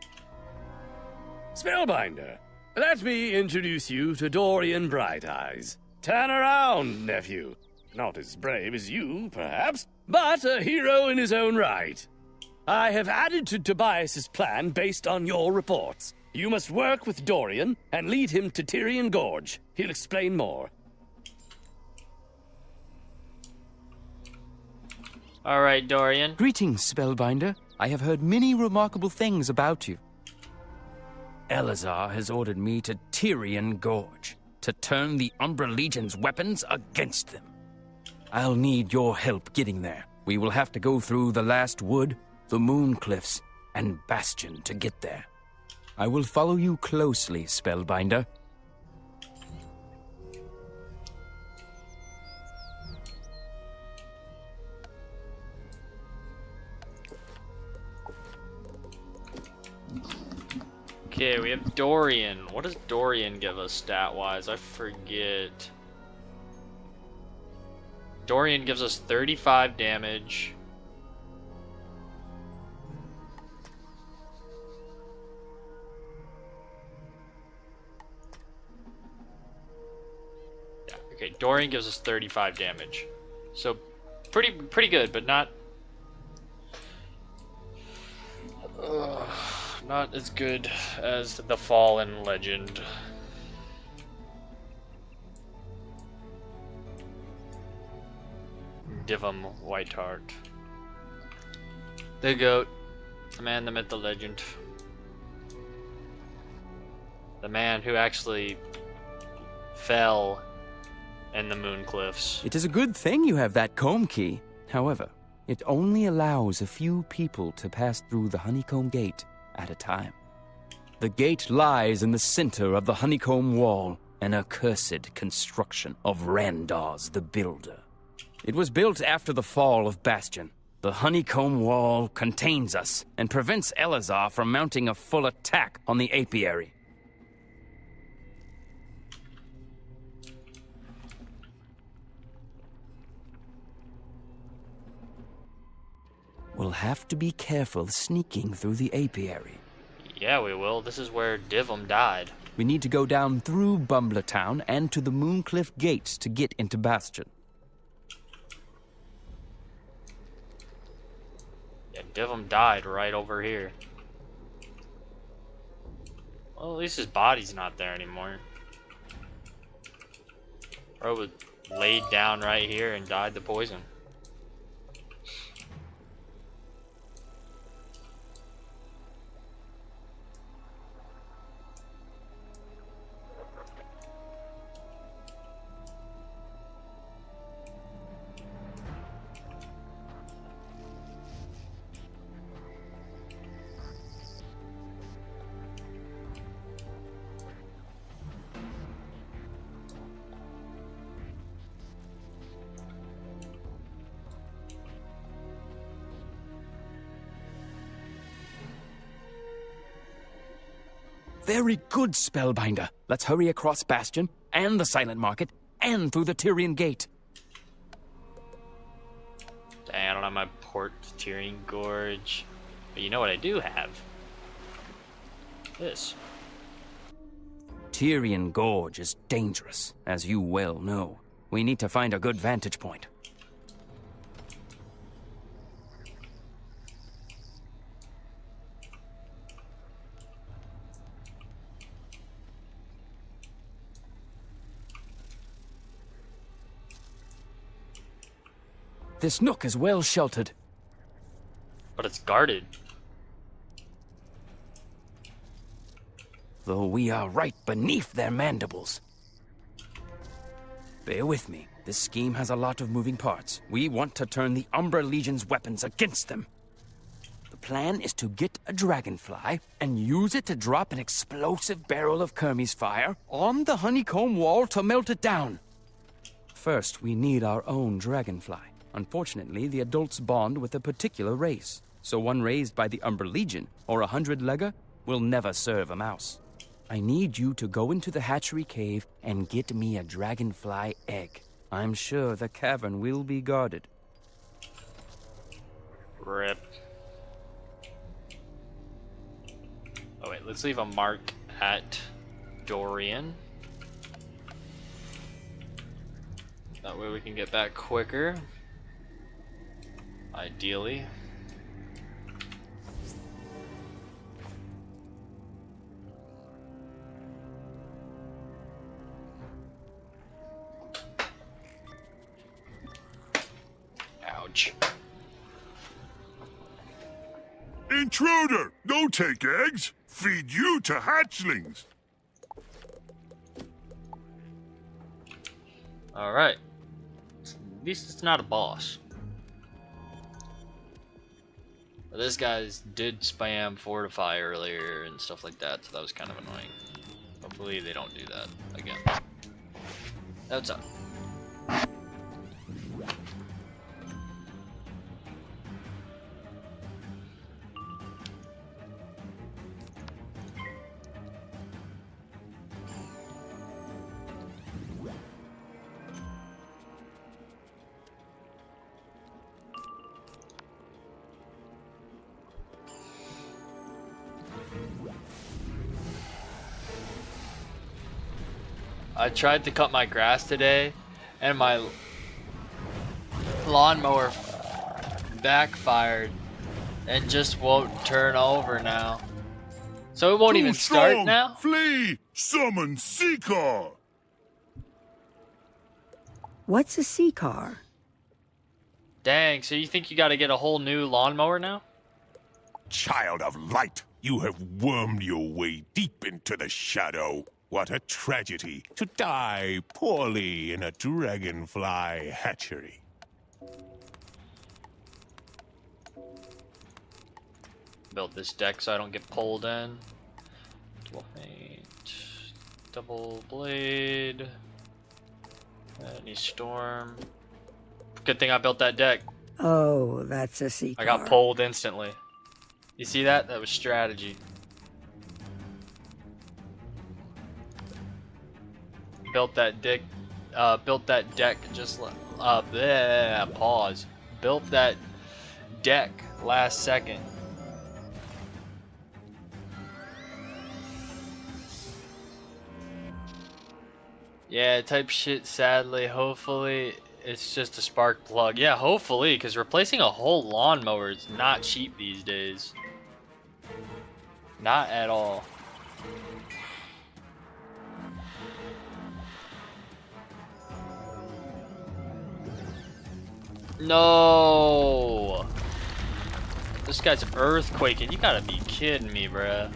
Spellbinder, let me introduce you to Dorian Brighteyes. Turn around, nephew. Not as brave as you, perhaps, but a hero in his own right. I have added to Tobias's plan based on your reports. You must work with Dorian and lead him to Tyrian Gorge. He'll explain more. All right, Dorian. Greetings, Spellbinder. I have heard many remarkable things about you. Elazar has ordered me to Tyrian Gorge to turn the Umbra Legion's weapons against them. I'll need your help getting there. We will have to go through the Last Wood, the Moon Cliffs, and Bastion to get there. I will follow you closely, Spellbinder. Okay, we have Dorian. What does Dorian give us stat-wise? I forget. Dorian gives us 35 damage. Yeah, okay, Dorian gives us 35 damage. So, pretty good, but not... not as good as the Fallen Legend. Divum Whiteheart. The GOAT. The man, the myth, the legend. The man who actually fell in the Moon Cliffs. It is a good thing you have that comb key. However, it only allows a few people to pass through the Honeycomb Gate at a time. The gate lies in the center of the Honeycomb Wall, an accursed construction of Randaz the Builder. It was built after the fall of Bastion. The Honeycomb Wall contains us and prevents Elazar from mounting a full attack on the apiary. We'll have to be careful sneaking through the apiary. Yeah, we will. This is where Divum died. We need to go down through Bumbler Town and to the Mooncliff Gates to get into Bastion. Yeah, Divum died right over here. Well, at least his body's not there anymore. Bro was laid down right here and died the poison. Very good, Spellbinder. Let's hurry across Bastion and the Silent Market and through the Tyrian Gate. Dang, I don't have my port to Tyrian Gorge. But you know what I do have? This. Tyrian Gorge is dangerous, as you well know. We need to find a good vantage point. This nook is well sheltered. But it's guarded. Though we are right beneath their mandibles. Bear with me. This scheme has a lot of moving parts. We want to turn the Umbra Legion's weapons against them. The plan is to get a dragonfly and use it to drop an explosive barrel of Kermie's fire on the honeycomb wall to melt it down. First, we need our own dragonfly. Unfortunately, the adults bond with a particular race, so one raised by the Umber Legion or 100-legger will never serve a mouse. I need you to go into the hatchery cave and get me a dragonfly egg. I'm sure the cavern will be guarded. Rip. Oh wait, let's leave a mark at Dorian. That way we can get back quicker. Ideally. Ouch. Intruder! Don't take eggs! Feed you to hatchlings! Alright. At least it's not a boss. But this guy's did spam fortify earlier and stuff like that, so that was kind of annoying. Hopefully they don't do that again. That's up. I tried to cut my grass today, and my lawnmower backfired and just won't turn over now. So it won't even start now? Flee! Summon Seeker! What's a sea car? Dang, so you think you gotta get a whole new lawnmower now? Child of light, you have wormed your way deep into the shadow. What a tragedy to die poorly in a dragonfly hatchery. Build this deck so I don't get pulled in. 12 paint, double blade, any storm. Good thing I built that deck. Oh, that's a sea car. I got pulled instantly. You see that? That was strategy. Built that deck just pause. Built that deck last second. Yeah, type shit sadly. Hopefully it's just a spark plug. Yeah, hopefully, because replacing a whole lawnmower is not cheap these days. Not at all. No! This guy's earthquaking. You gotta be kidding me, bruh.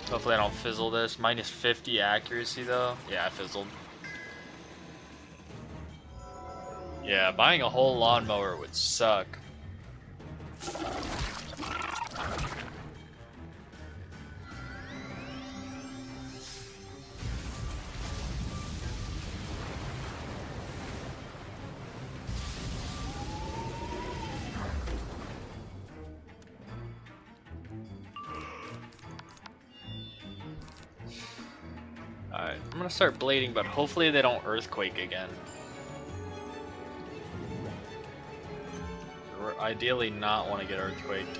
Hopefully I don't fizzle this. Minus 50 accuracy though. Yeah, I fizzled. Yeah, buying a whole lawnmower would suck. Alright, I'm gonna start blading, but hopefully they don't earthquake again. We're ideally not want to get earthquaked.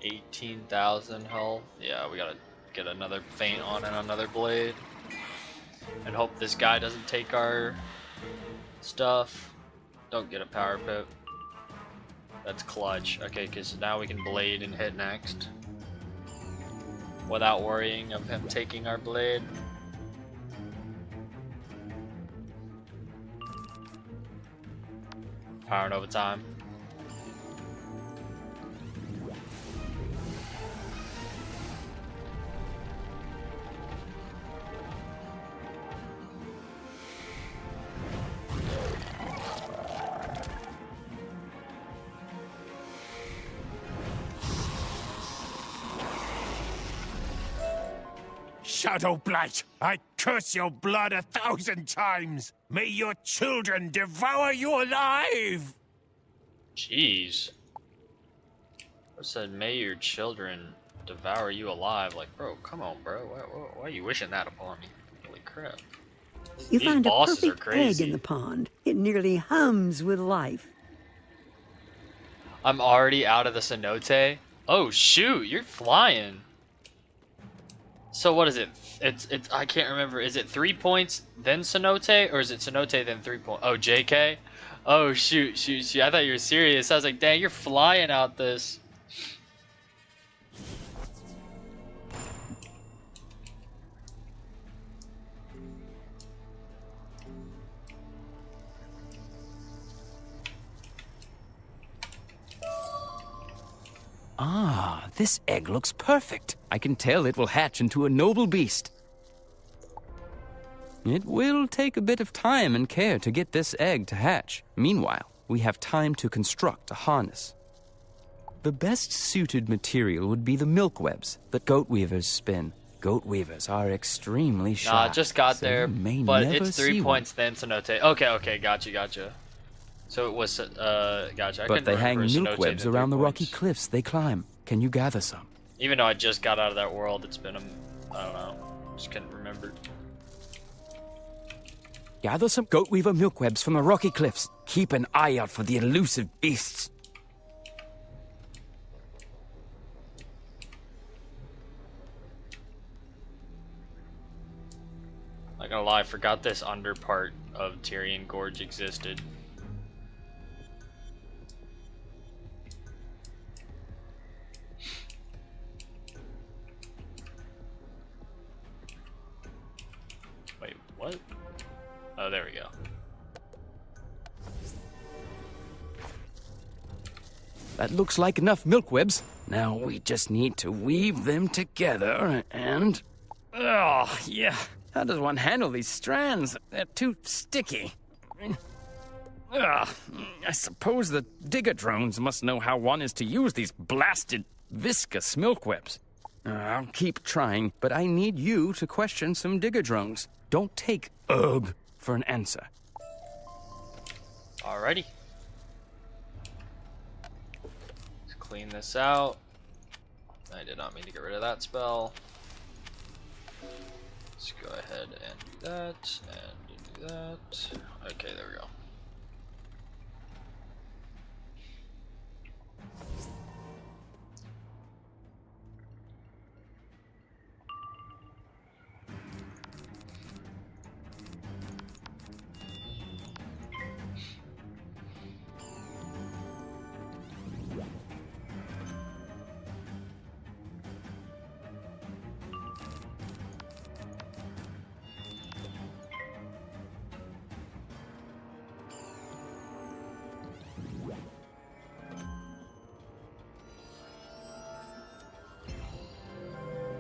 18,000 health. Yeah, we gotta get another feint on and another blade. And hope this guy doesn't take our stuff. Don't get a power pip. That's clutch. Okay, because now we can blade and hit next. Without worrying of him taking our blade. Power Nova time. Shadow Blight, I curse your blood 1,000 times! May your children devour you alive! Jeez. I said, may your children devour you alive. Like, bro, come on, bro. Why are you wishing that upon me? Holy crap. You These found a bosses are perfect egg crazy. in the pond. It nearly hums with life. I'm already out of the cenote. Oh, shoot, you're flying. So what is it? It's I can't remember. Is it 3 points then cenote, or is it cenote then 3 points? Oh, JK. Oh shoot. I thought you were serious. I was like, dang, you're flying out this. Ah, this egg looks perfect. I can tell it will hatch into a noble beast. It will take a bit of time and care to get this egg to hatch. Meanwhile, we have time to construct a harness. The best suited material would be the milk webs that goat weavers spin. Goat weavers are extremely sharp. Nah, just got so there, you may but never it's 3 see points then cenote. Okay, gotcha. So it was, gotcha. I But couldn't they hang remember milk cenote webs then 3 around the rocky points. cliffs they climb. Can you gather some? Even though I just got out of that world, it's been I don't know. Just couldn't remember. Gather some goat weaver milk webs from the rocky cliffs. Keep an eye out for the elusive beasts. Not gonna lie, I forgot this under part of Tyrian Gorge existed. Wait, what? Oh, there we go. That looks like enough milk webs. Now we just need to weave them together and... Oh, yeah. How does one handle these strands? They're too sticky. Ugh. I suppose the digger drones must know how one is to use these blasted, viscous milk webs. I'll keep trying, but I need you to question some digger drones. Don't take ugh for an answer. Alrighty. Let's clean this out. I did not mean to get rid of that spell. Let's go ahead and do that, and do that. Okay, there we go.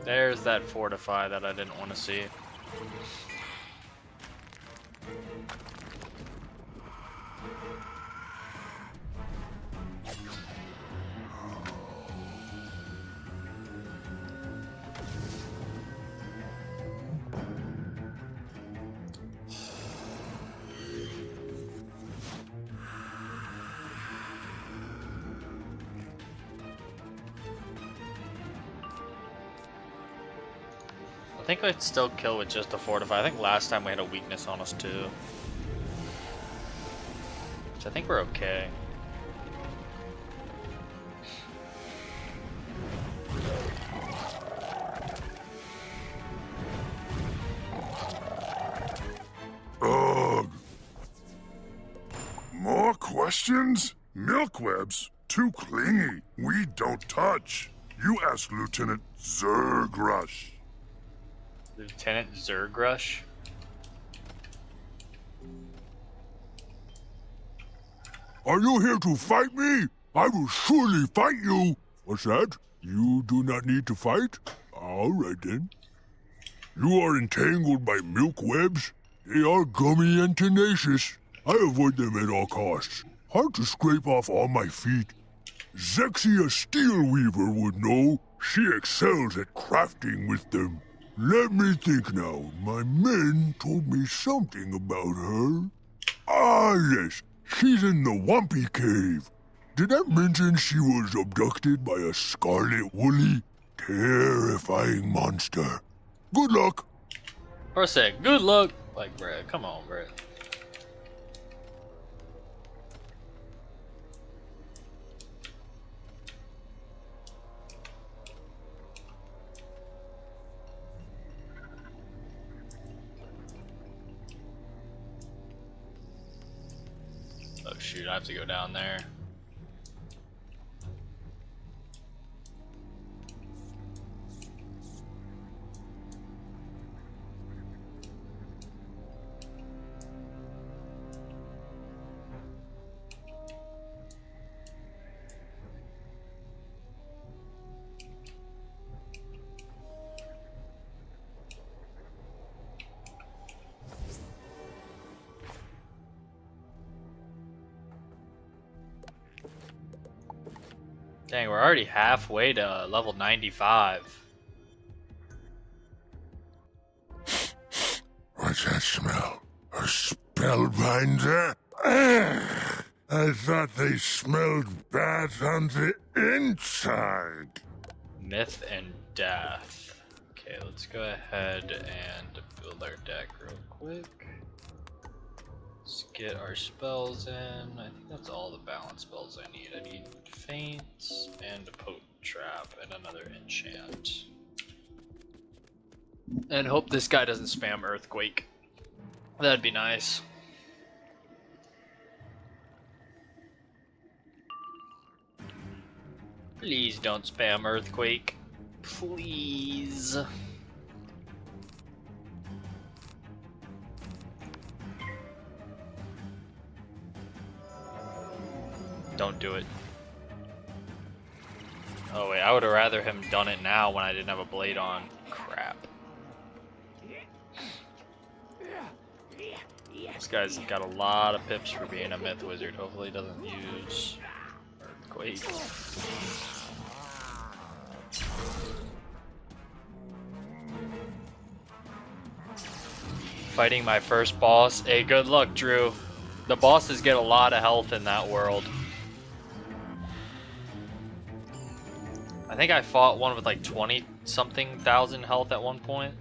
There's that fortify that I didn't want to see. I think I'd still kill with just a fortify. I think last time we had a weakness on us too. So I think we're okay. questions? Milkwebs? Too clingy. We don't touch. You ask Lieutenant Zergrush. Lieutenant Zergrush? Are you here to fight me? I will surely fight you. What's that? You do not need to fight? All right then. You are entangled by milk webs. They are gummy and tenacious. I avoid them at all costs. Hard to scrape off all my feet. Zexia Steelweaver would know. She excels at crafting with them. Let me think now. My men told me something about her. Ah, yes. She's in the Wumpy Cave. Did I mention she was abducted by a scarlet woolly, terrifying monster? Good luck. Or say, good luck. Like, bruh, come on, bruh. Oh shoot, I have to go down there. Dang, we're already halfway to level 95. What's that smell? A spellbinder? Ugh, I thought they smelled bad on the inside. Myth and death. Okay, let's go ahead and build our deck real quick. Let's get our spells in. I think that's all the balance spells I need. I need Faint and a Potent Trap and another enchant. And hope this guy doesn't spam Earthquake. That'd be nice. Please don't spam Earthquake. Please. Don't do it. Oh wait, I would have rather him done it now when I didn't have a blade on. Crap. This guy's got a lot of pips for being a myth wizard. Hopefully he doesn't use Earthquake. Fighting my first boss. Hey, good luck, Drew. The bosses get a lot of health in that world. I think I fought one with like 20-something thousand health at one point.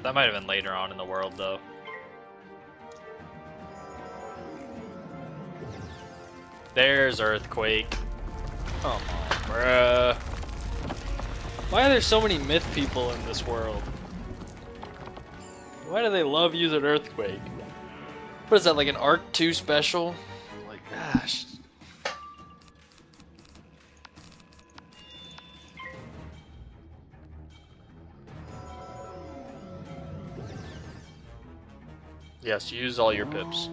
That might have been later on in the world, though. There's Earthquake. Come on, bruh. Why are there so many myth people in this world? Why do they love using Earthquake? What is that, like an Arc 2 special? Like, gosh. Yes, use all your pips.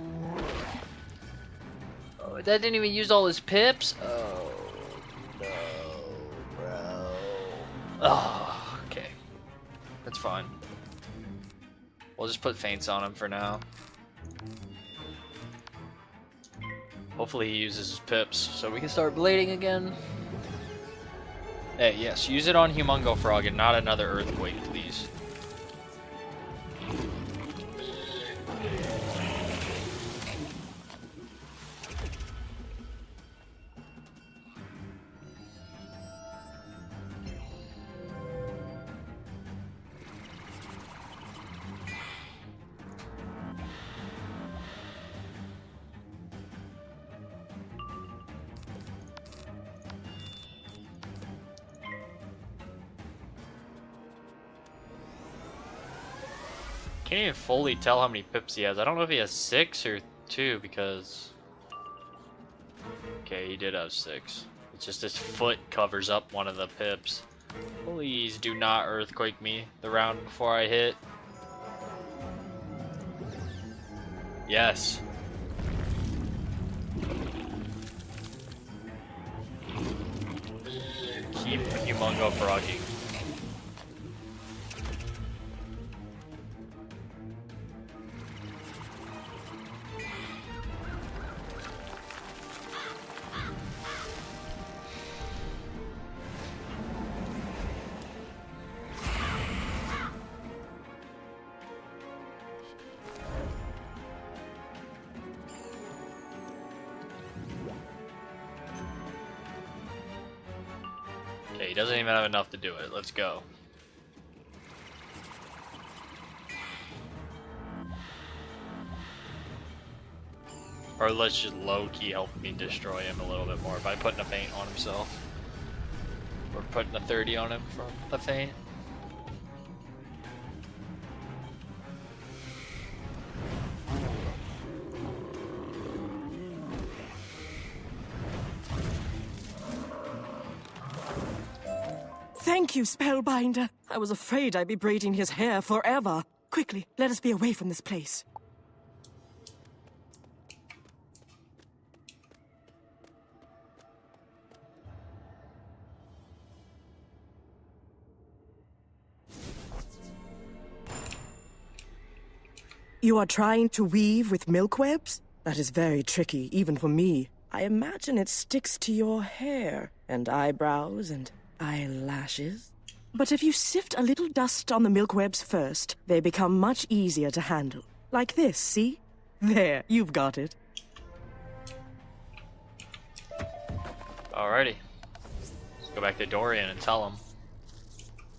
Oh, that didn't even use all his pips? Oh, no, bro. Oh, okay. That's fine. We'll just put feints on him for now. Hopefully he uses his pips so we can start blading again. Hey, yes, use it on Humungo Frog and not another Earthquake, please. Can't even fully tell how many pips he has. I don't know if he has 6 or 2 because... Okay, he did have 6. It's just his foot covers up one of the pips. Please do not earthquake me the round before I hit. Yes. Keep humongo frogging. Okay, he doesn't even have enough to do it. Let's go. Or let's just low-key help me destroy him a little bit more by putting a feint on himself. Or putting a 30 on him from the feint. Thank you, Spellbinder. I was afraid I'd be braiding his hair forever. Quickly, let us be away from this place. You are trying to weave with milk webs? That is very tricky, even for me. I imagine it sticks to your hair, and eyebrows, and eyelashes. But if you sift a little dust on the milk webs first, they become much easier to handle. Like this, see? There, you've got it. Alrighty. Let's go back to Dorian and tell him.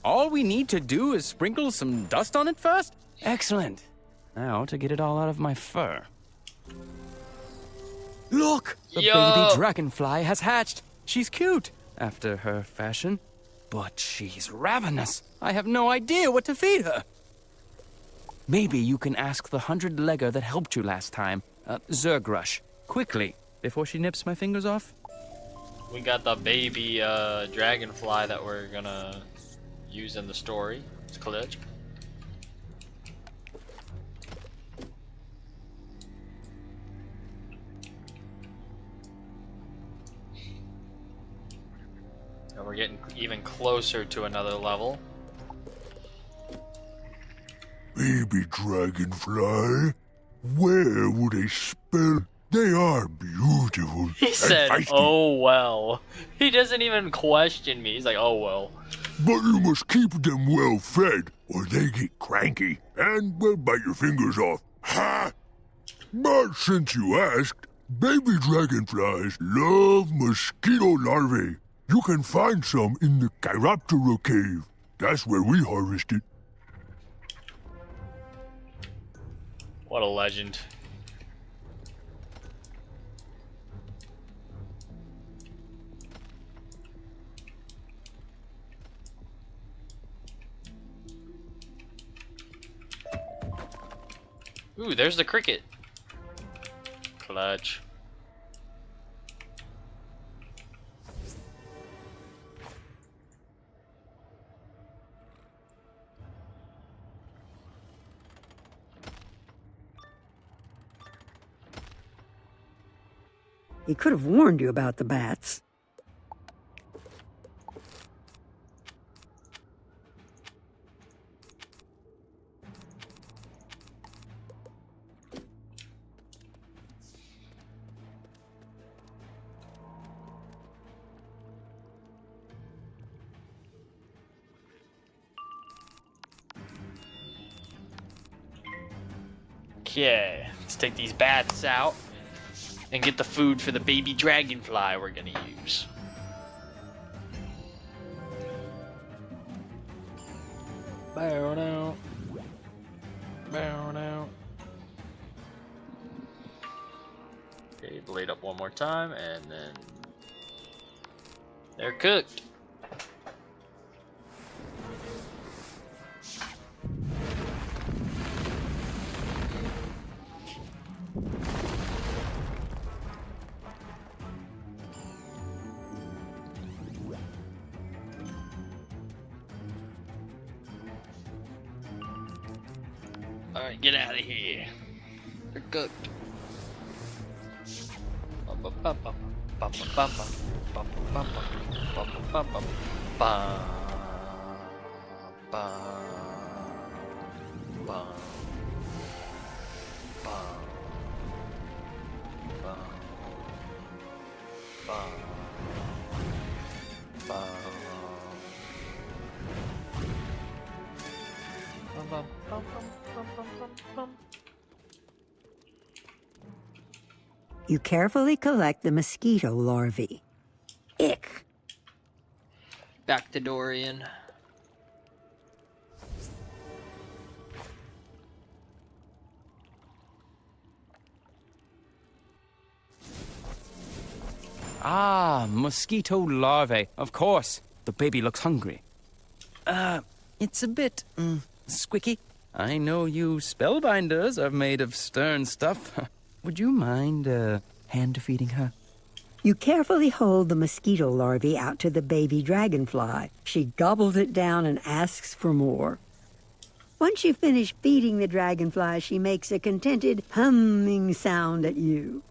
All we need to do is sprinkle some dust on it first? Excellent. Now to get it all out of my fur. Look! The baby dragonfly has hatched. She's cute, after her fashion. But she's ravenous. I have no idea what to feed her. Maybe you can ask the 100-legger that helped you last time, Zergrush, quickly, before she nips my fingers off. We got the baby dragonfly that we're gonna use in the story. It's clutch. And we're getting even closer to another level. Baby dragonfly, where would they spell? They are beautiful. He said, oh well. He doesn't even question me. He's like, oh well. But you must keep them well fed, or they get cranky, and will bite your fingers off. Ha! But since you asked, baby dragonflies love mosquito larvae. You can find some in the Chiroptera cave. That's where we harvest it. What a legend. Ooh, there's the cricket. Clutch. He could have warned you about the bats. Okay, let's take these bats out and get the food for the baby dragonfly we're gonna use. Bow now. Bow now. Okay, blade up one more time and then they're cooked. Alright, get out of here. They're cooked. You carefully collect the mosquito larvae. Ick. Back to Dorian. Ah, mosquito larvae. Of course. The baby looks hungry. It's a bit, squicky. I know you spellbinders are made of stern stuff. Would you mind, hand-feeding her? You carefully hold the mosquito larvae out to the baby dragonfly. She gobbles it down and asks for more. Once you finish feeding the dragonfly, she makes a contented humming sound at you.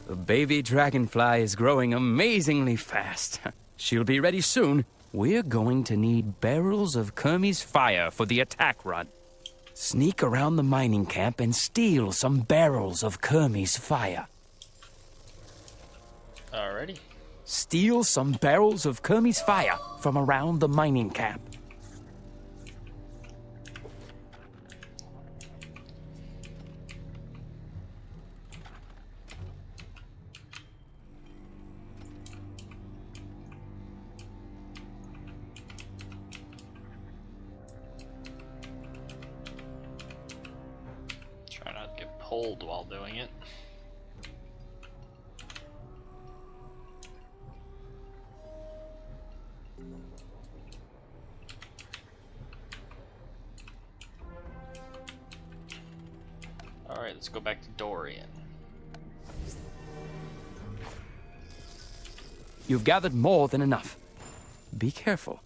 The baby dragonfly is growing amazingly fast. She'll be ready soon. We're going to need barrels of Kermie's fire for the attack run. Sneak around the mining camp and steal some barrels of Kermie's fire. Alrighty. Steal some barrels of Kermie's fire from around the mining camp. Try not to get pulled while doing it. Alright, let's go back to Dorian. You've gathered more than enough. Be careful.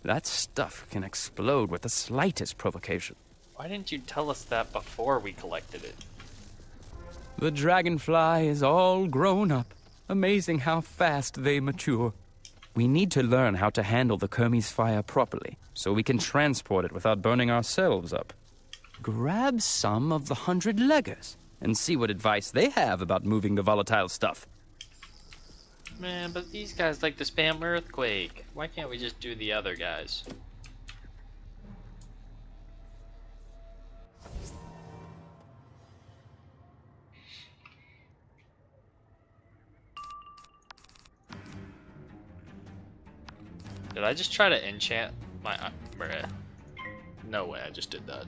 That stuff can explode with the slightest provocation. Why didn't you tell us that before we collected it? The dragonfly is all grown up. Amazing how fast they mature. We need to learn how to handle the Kermie's fire properly, so we can transport it without burning ourselves up. Grab some of the 100-leggers and see what advice they have about moving the volatile stuff. Man, but these guys like to spam Earthquake. Why can't we just do the other guys? Did I just try to enchant my... bruh. No way, I just did that.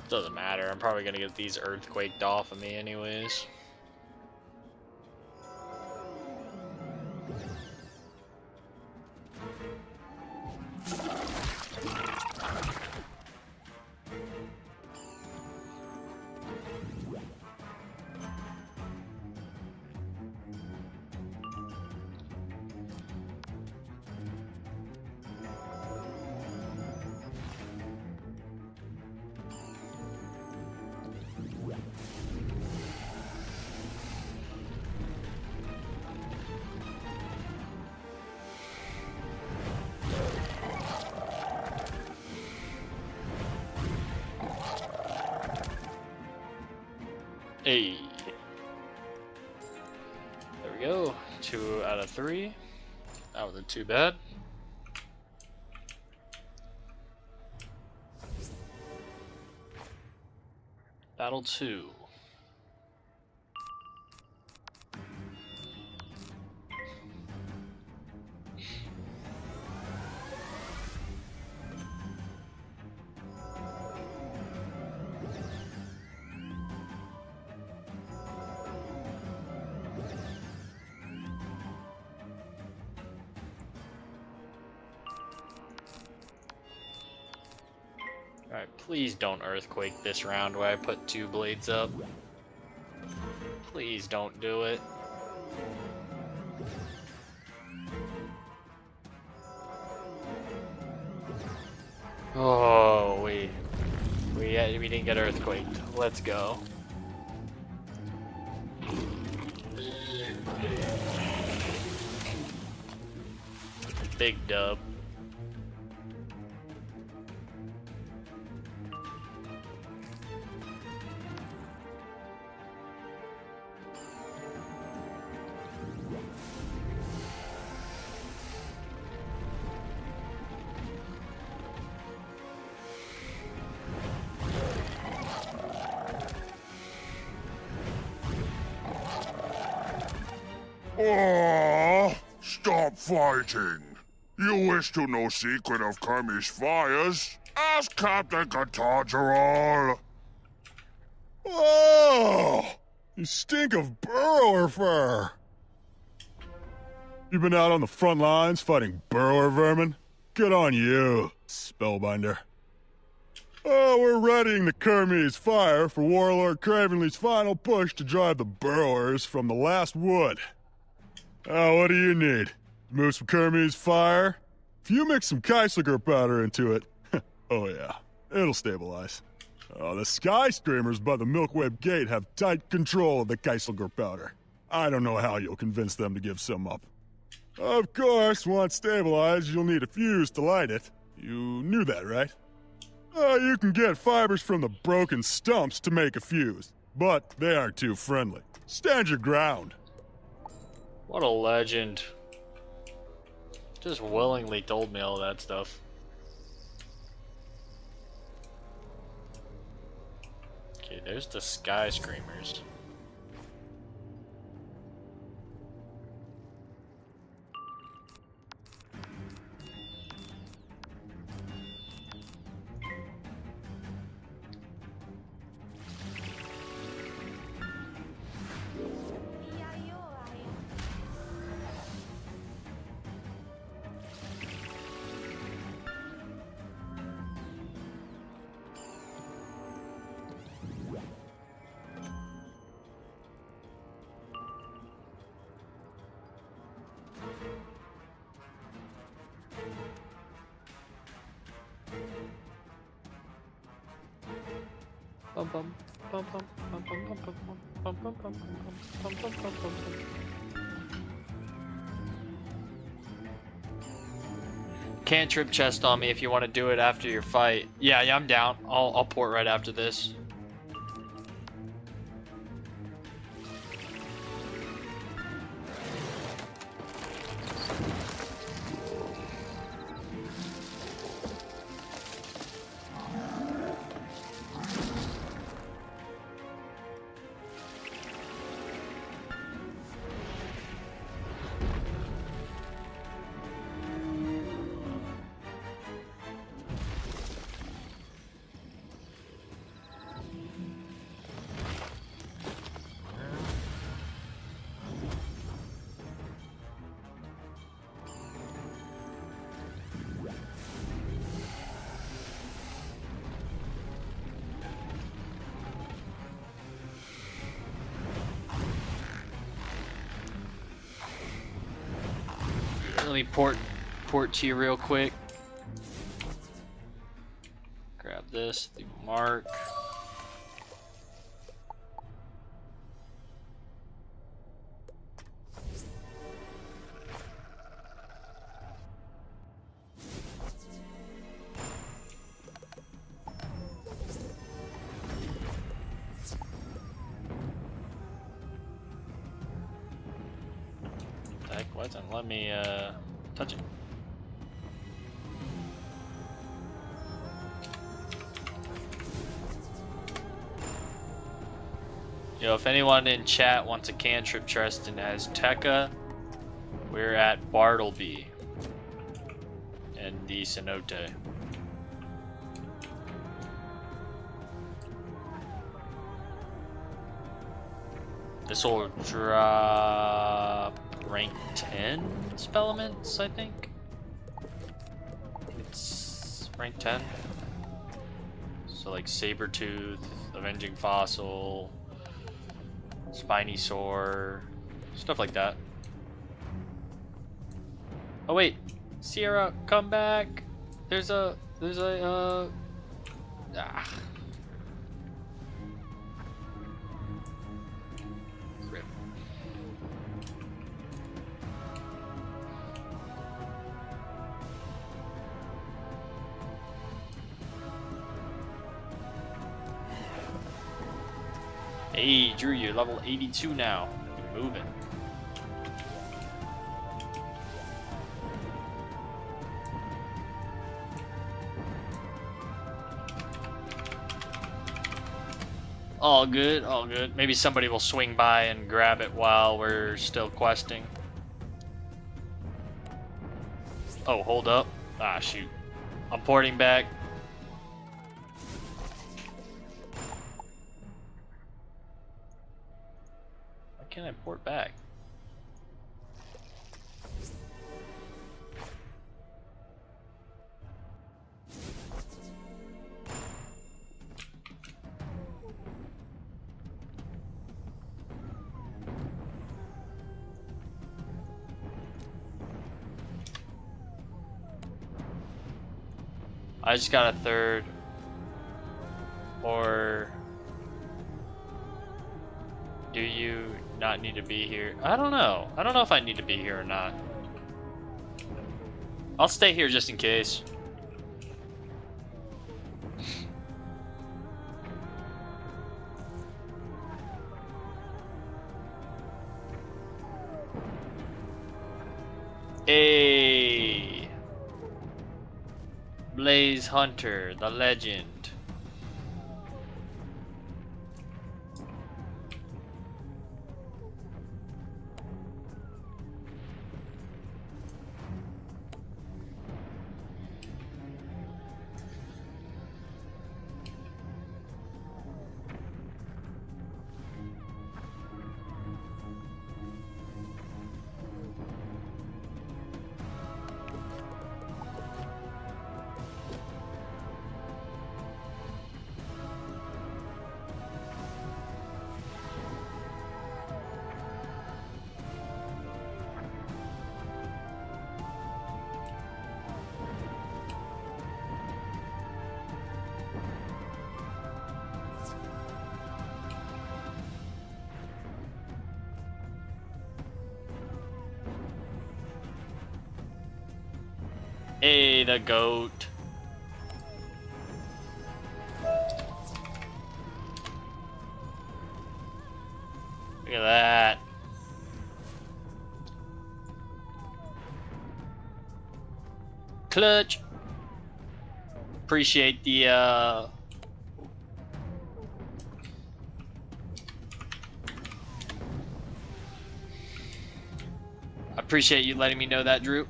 Doesn't matter, I'm probably gonna get these earthquaked off of me anyways. Hey. There we go. 2 out of 3. That wasn't too bad. Battle 2. Alright, please don't earthquake this round where I put 2 blades up. Please don't do it. Oh, we didn't get earthquaked. Let's go. Big dub. Oh, stop fighting. You wish to know secret of Kermie's fires? Ask Captain Catargeral. Oh, you stink of burrower fur. You been out on the front lines fighting burrower vermin? Good on you, Spellbinder. Oh, we're readying the Kermie's fire for Warlord Cravenly's final push to drive the burrowers from the last wood. Oh, what do you need? Move some Kermie's fire? If you mix some Keiselger powder into it, oh yeah, it'll stabilize. Oh, the Sky Screamers by the Milkweb Gate have tight control of the Keiselger powder. I don't know how you'll convince them to give some up. Of course, once stabilized, you'll need a fuse to light it. You knew that, right? You can get fibers from the broken stumps to make a fuse, but they aren't too friendly. Stand your ground. What a legend. Just willingly told me all that stuff. Okay, there's the Sky Screamers. Cantrip chest on me if you want to do it after your fight. Yeah, I'm down. I'll port right after this. Let me port to you real quick. Grab this, the mark. Heck, wasn't let me touch it. Yo, if anyone in chat wants a cantrip chest in Azteca, we're at Bartleby in the Cenote. This will drop rank 10 spell elements, I think. It's rank 10. So like Sabertooth, Avenging Fossil, Spiny sore, stuff like that. Oh wait, Sierra, come back. There's a Rip. Hey, Drew, you're level 82 now. You're moving. All good, all good. Maybe somebody will swing by and grab it while we're still questing. Oh, hold up. Ah, shoot. I'm porting back. Why can't I port back? I just got a third. Or do you not need to be here? I don't know. I don't know if I need to be here or not. I'll stay here just in case. Hey, Blaze Hunter, the legend. Hey, the goat. Look at that. Clutch. Appreciate the I appreciate you letting me know that, Drew.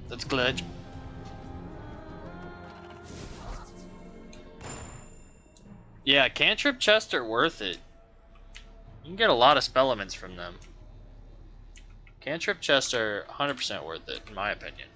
That's clutch. Yeah, cantrip chests are worth it. You can get a lot of spell elements from them. Cantrip chests are 100% worth it, in my opinion.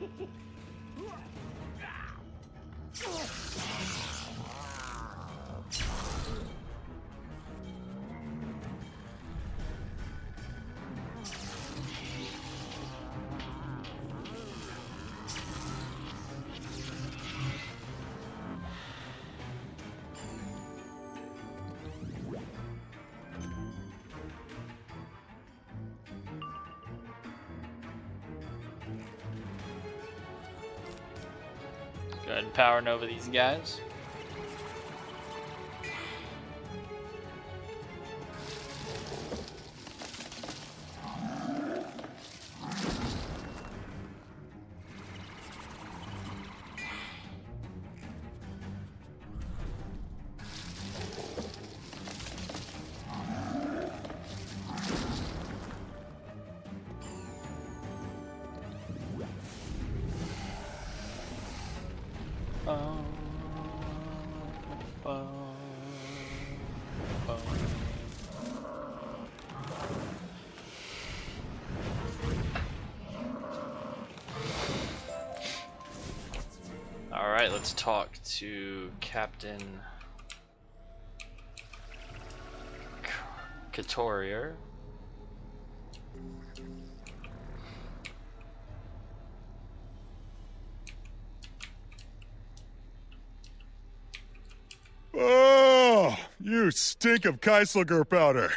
Go ahead and powering over these guys. Alright, let's talk to Captain Couturier. Oh, you stink of Keiselger powder.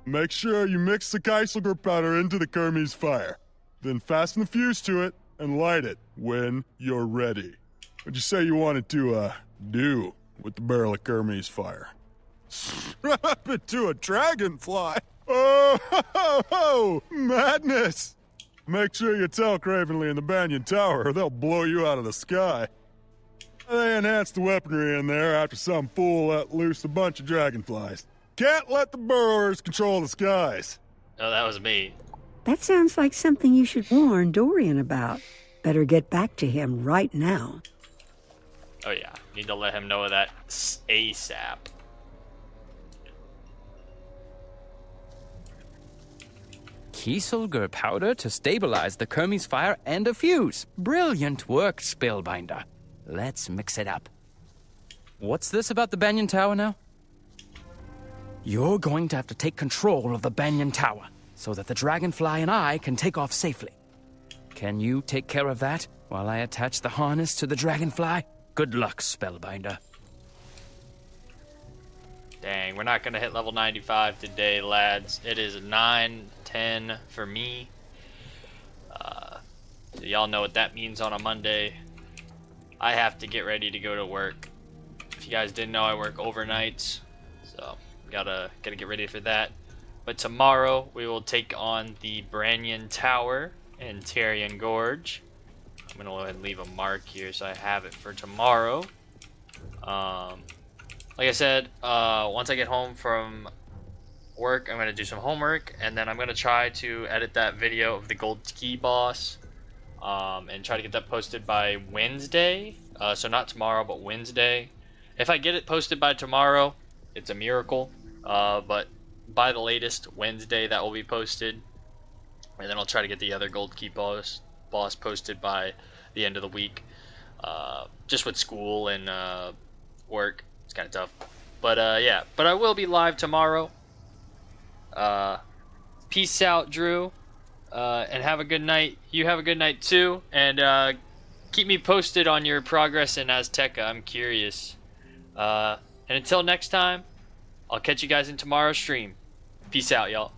Make sure you mix the Keiselger powder into the Kermes fire. Then fasten the fuse to it and light it when you're ready. What'd you say you wanted to, do with the barrel of Kermes fire? Strap it to a dragonfly? Oh, madness! Make sure you tell Cravenly and the Banyan Tower or they'll blow you out of the sky. They enhanced the weaponry in there after some fool let loose a bunch of dragonflies. Can't let the burrowers control the skies. Oh, that was me. That sounds like something you should warn Dorian about. Better get back to him right now. Oh yeah, need to let him know that ASAP. Kieselguhr powder to stabilize the Kermes fire and a fuse. Brilliant work, Spellbinder. Let's mix it up. What's this about the Banyan Tower now? You're going to have to take control of the Banyan Tower so that the Dragonfly and I can take off safely. Can you take care of that while I attach the harness to the Dragonfly? Good luck, Spellbinder. Dang, we're not going to hit level 95 today, lads. It is 9:10 for me. So y'all know what that means on a Monday. I have to get ready to go to work. If you guys didn't know, I work overnights. So, gotta get ready for that. But tomorrow, we will take on the Banyan Tower in Tyrian Gorge. I'm gonna go ahead and leave a mark here so I have it for tomorrow. Like I said, once I get home from work, I'm gonna do some homework, and then I'm gonna try to edit that video of the Gold Key boss, and try to get that posted by Wednesday. So not tomorrow, but Wednesday. If I get it posted by tomorrow, it's a miracle. But by the latest Wednesday, that will be posted, and then I'll try to get the other Gold Key boss posted by the end of the week. Just with school and work, it's kind of tough. But yeah, but I will be live tomorrow. Peace out, Drew, and have a good night. You have a good night too, and keep me posted on your progress in Azteca. I'm curious. And until next time, I'll catch you guys in tomorrow's stream. Peace out, y'all.